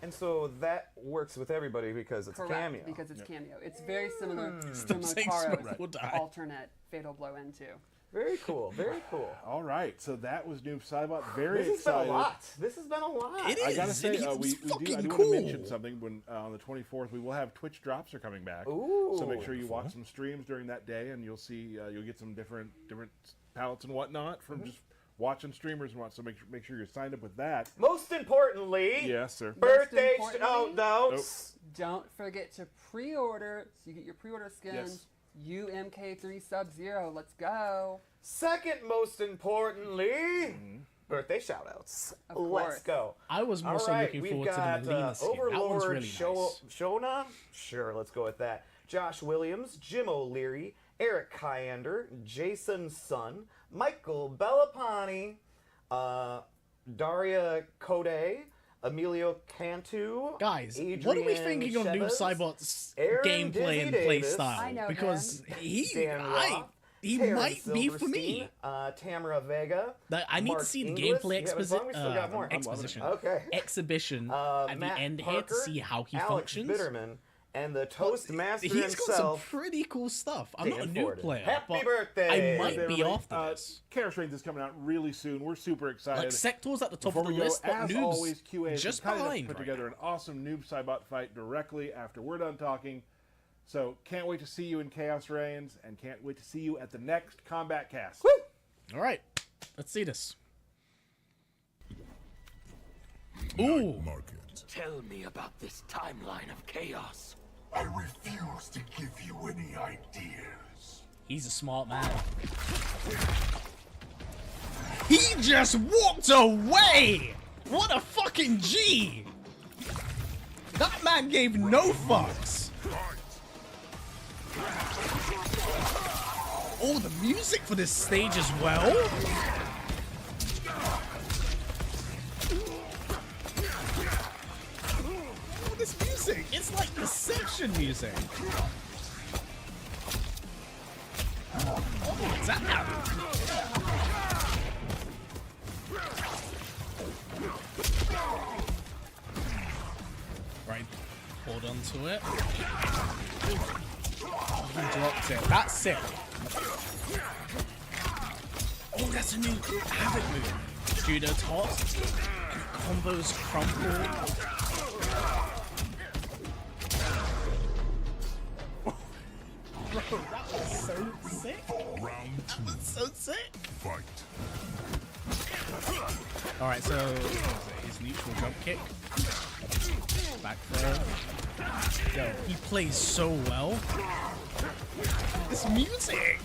And so that works with everybody because it's Correct, cameo. because it's cameo. It's very similar to Stop saying Motaro's Smoke will die. alternate fatal blow into. Very cool. Very cool. All right, so that was Noob Saibot. Very This has excited. been a lot. This has been a lot. It I gotta is, say, it is I do fucking want to cool. mention something. When on the 24th, we will have Twitch drops are coming back. Ooh, so make sure you fun. watch some streams during that day, and you'll see you'll get some different palettes and whatnot from just watching streamers and what. So make sure you're signed up with that. Most importantly, Yes, sir. birthday importantly- shout-outs. Don't forget to pre-order, so you get your pre-order skin. Yes. UMK3 Sub-Zero, let's go. Second most importantly, birthday shout-outs. Of Let's course. go. I was more All so right, looking we've forward to got the Melina skin. That one's Overlord really nice. Shona. Sure, let's go with that. Josh Williams, Jim O'Leary, Eric Kyander, Jason Sun, Michael Bellapani, Daria Code, Emilio Cantu. Guys, what are we Adrian thinking of Noob Chavez, Saibot's Aaron gameplay Dizzy and play Davis, style? I know Because Dan Roth, he Terrence might be for me. Silverstein, Tamara Vega. I need Mark to see the Inglis. gameplay You having fun? We still got more. exposition. Okay. Exhibition at Matt the end here Parker, to see how he Alex functions. Bitterman, and the Toastmaster He's got some himself. pretty cool stuff. I'm not a Dan new Forden. player, Happy but birthday! I might Hey, be everybody. after this. Khaos Reigns is coming out really soon. We're super excited. Like Sector's at the top Before of the we go, list, but as Noob's always, QA has just been kind enough to behind put right together now. an awesome Noob Saibot fight directly after we're done talking. So can't wait to see you in Khaos Reigns, and can't wait to see you at the next Combat Cast. Woo! All right, let's see this. Ooh, Market. Tell me about this timeline of chaos. I refuse to give you any ideas. he's a smart man. He just walked away! What a fucking G! That man gave no fucks! Oh, the music for this stage as well? Oh, this music! It's like Deception music! Oh, damn! Right, hold on to it. Oh, he dropped it. That's sick. Oh, that's a new Havoc move. Judo toss. Combos crumple. Bro, that was so sick. Round That was so sick. fight. Alright, so what was it? His neutral jump kick. Back throw. Yo, he plays so well. This music!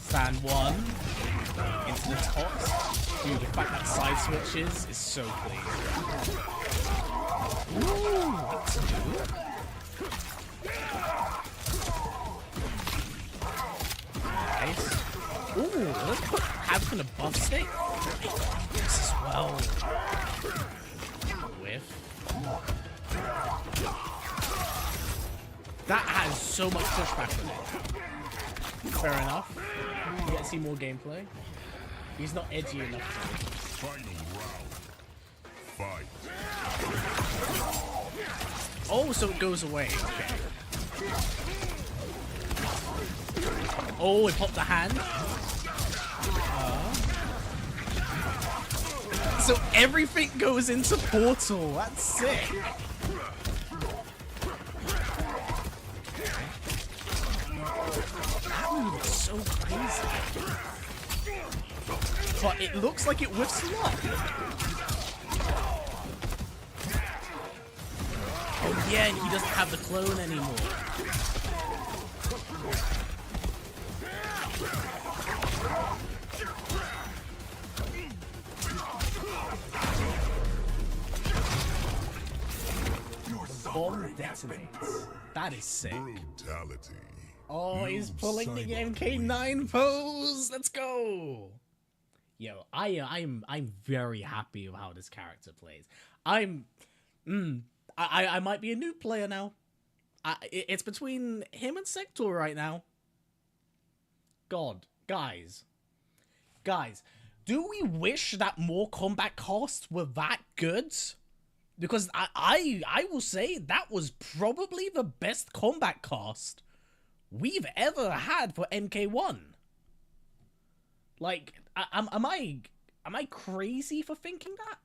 Stand one. Into the tops. Dude, the fact that side switches is so clean. Ooh, that's good. Nice. Ooh, let's put having a buff stick. This as well. Whiff. That has so much pushback with it. Fair enough. You get to see more gameplay. He's not edgy enough. Final round. Fight. Oh, so it goes away. Okay. Oh, it popped the hand. So everything goes into Portal. That's sick. That move is so crazy. But it looks like it whiffs a lot. Oh yeah, and he doesn't have the clone anymore. Bomb detonates. That is sick. Brutality. Oh, he's Noob pulling the Saibot MK9 pose. Let's go. Yo, I'm very happy with how this character plays. I might be a new player now. It's between him and Sector right now. God, guys, do we wish that more combat casts were that good? Because I will say that was probably the best combat cast we've ever had for MK1. Like, am I crazy for thinking that?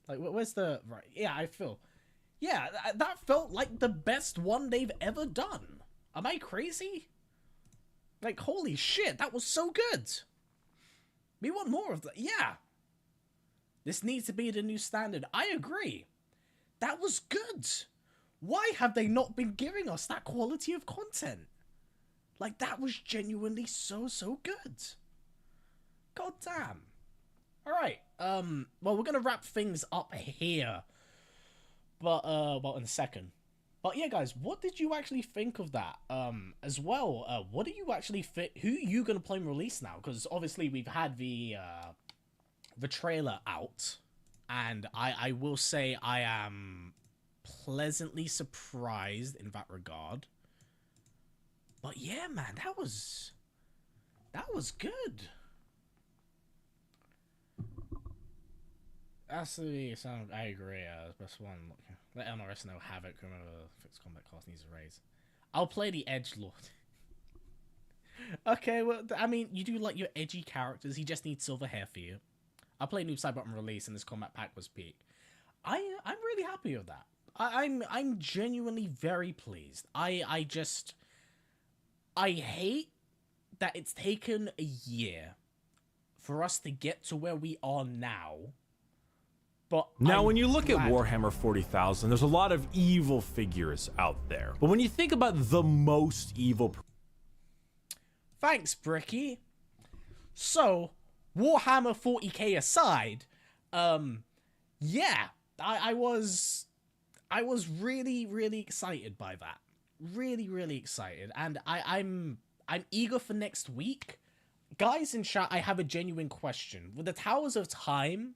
Like, where's the right? Yeah, I feel. Yeah, that felt like the best one they've ever done. Am I crazy? Like, holy shit, that was so good. We want more of that. Yeah. This needs to be the new standard. I agree. That was good. Why have they not been giving us that quality of content? Like, that was genuinely so good. God damn. Alright, well, we're gonna wrap things up here. But, well, in a second. But yeah, guys, what did you actually think of that? As well, what do you actually fit? Who are you gonna play in release now? Because obviously we've had the trailer out. And I will say I am pleasantly surprised in that regard. But yeah, man, that was good. That's the sound. I agree. Best one. Let NRS know Havoc. Remember, fixed combat cost needs a raise. I'll play the Edgelord. Okay, well, I mean, you do like your edgy characters. He just needs silver hair for you. I played Noob Saibot on release, and this combat pack was peak. I'm really happy with that. I'm genuinely very pleased. I hate that it's taken a year for us to get to where we are now. But now, when you look at Warhammer 40,000, there's a lot of evil figures out there. But when you think about the most evil... Thanks, Bricky. So, Warhammer 40k aside, yeah, I was really excited by that. Really excited. And I'm eager for next week. Guys in chat, I have a genuine question. With the Towers of Time,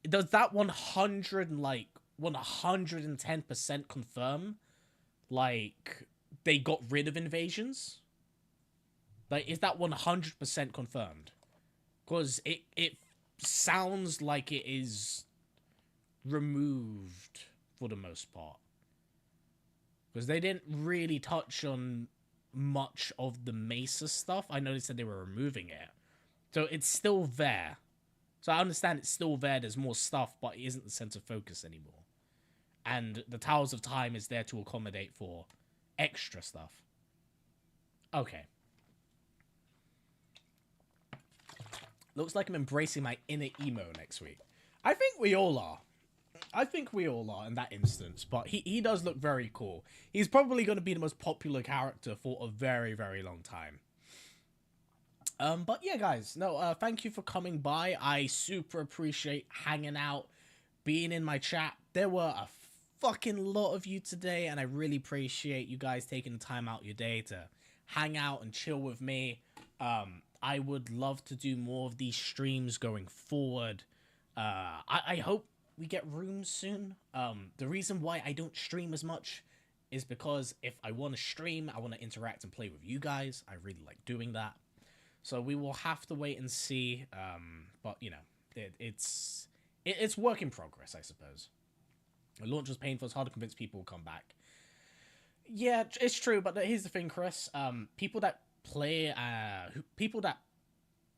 does that 110% confirm, like, they got rid of invasions? Like, is that 100% confirmed? Because it sounds like it is removed for the most part. Because they didn't really touch on much of the Mesa stuff. I know they said they were removing it. So it's still there. So I understand it's still there, there's more stuff, but it isn't the center focus anymore. And the Towers of Time is there to accommodate for extra stuff. Okay. Looks like I'm embracing my inner emo next week. I think we all are. I think we all are in that instance, but he does look very cool. He's probably going to be the most popular character for a very long time. But yeah, guys, no, thank you for coming by. I super appreciate hanging out, being in my chat. There were a fucking lot of you today, and I really appreciate you guys taking the time out your day to hang out and chill with me. I would love to do more of these streams going forward. I hope we get rooms soon. The reason why I don't stream as much is because if I want to stream, I want to interact and play with you guys. I really like doing that. So we will have to wait and see. But, you know, it's work in progress, I suppose. The launch was painful. It's hard to convince people to come back. Yeah, it's true. But here's the thing, Chris. People that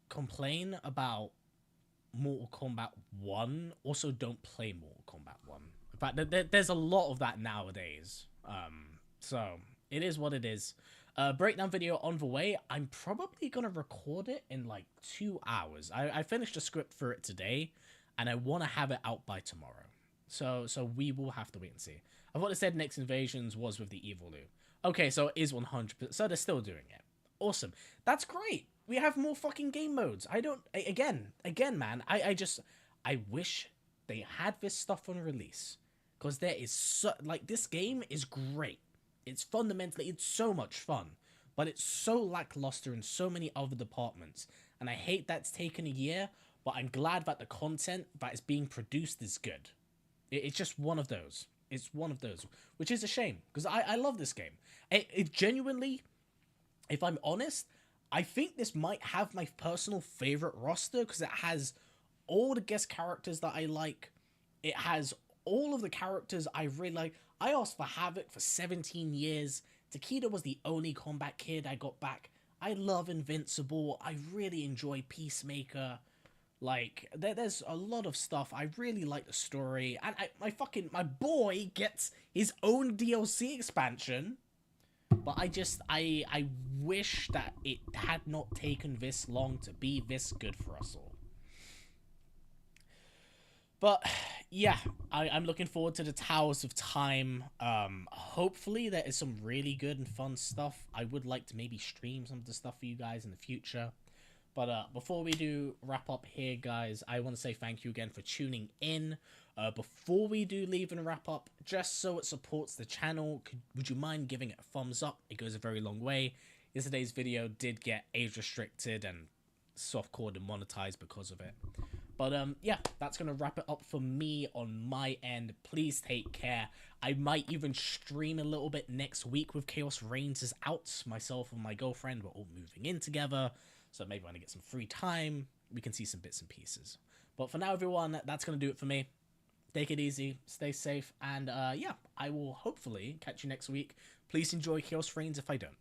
complain about Mortal Kombat 1 also don't play Mortal Kombat 1. In fact, there's a lot of that nowadays. So it is what it is. Breakdown video on the way. I'm probably gonna record it in like 2 hours. I finished a script for it today, and I want to have it out by tomorrow. So we will have to wait and see. I thought it said Next Invasions was with the Evilu. Okay, so it is 100%. So they're still doing it. Awesome. That's great. We have more fucking game modes. Again, man. I wish they had this stuff on release, because there is this game is great. It's so much fun, but it's so lackluster in so many other departments, and I hate that's taken a year, but I'm glad that the content that is being produced is good. It's just one of those. It's one of those, which is a shame, because I love this game. It genuinely, if I'm honest, I think this might have my personal favorite roster, because it has all the guest characters that I like. It has all of the characters I really like. I asked for Havoc for 17 years. Takeda was the only Kombat kid I got back. I love Invincible. I really enjoy Peacemaker. Like, there's a lot of stuff. I really like the story. And my boy gets his own DLC expansion. But I wish that it had not taken this long to be this good for us all. But yeah, I'm looking forward to the Towers of Time. Hopefully there is some really good and fun stuff. I would like to maybe stream some of the stuff for you guys in the future. But before we do wrap up here, guys, I want to say thank you again for tuning in. Before we do leave and wrap up, just so it supports the channel, would you mind giving it a thumbs up? It goes a very long way. Yesterday's video did get age restricted and softcore demonetized because of it. But yeah, that's going to wrap it up for me on my end. Please take care. I might even stream a little bit next week with Khaos Reigns is out. Myself and my girlfriend, we're all moving in together. So maybe when I get some free time, we can see some bits and pieces. But for now, everyone, that's going to do it for me. Take it easy, stay safe, and yeah, I will hopefully catch you next week. Please enjoy Khaos Reigns if I don't.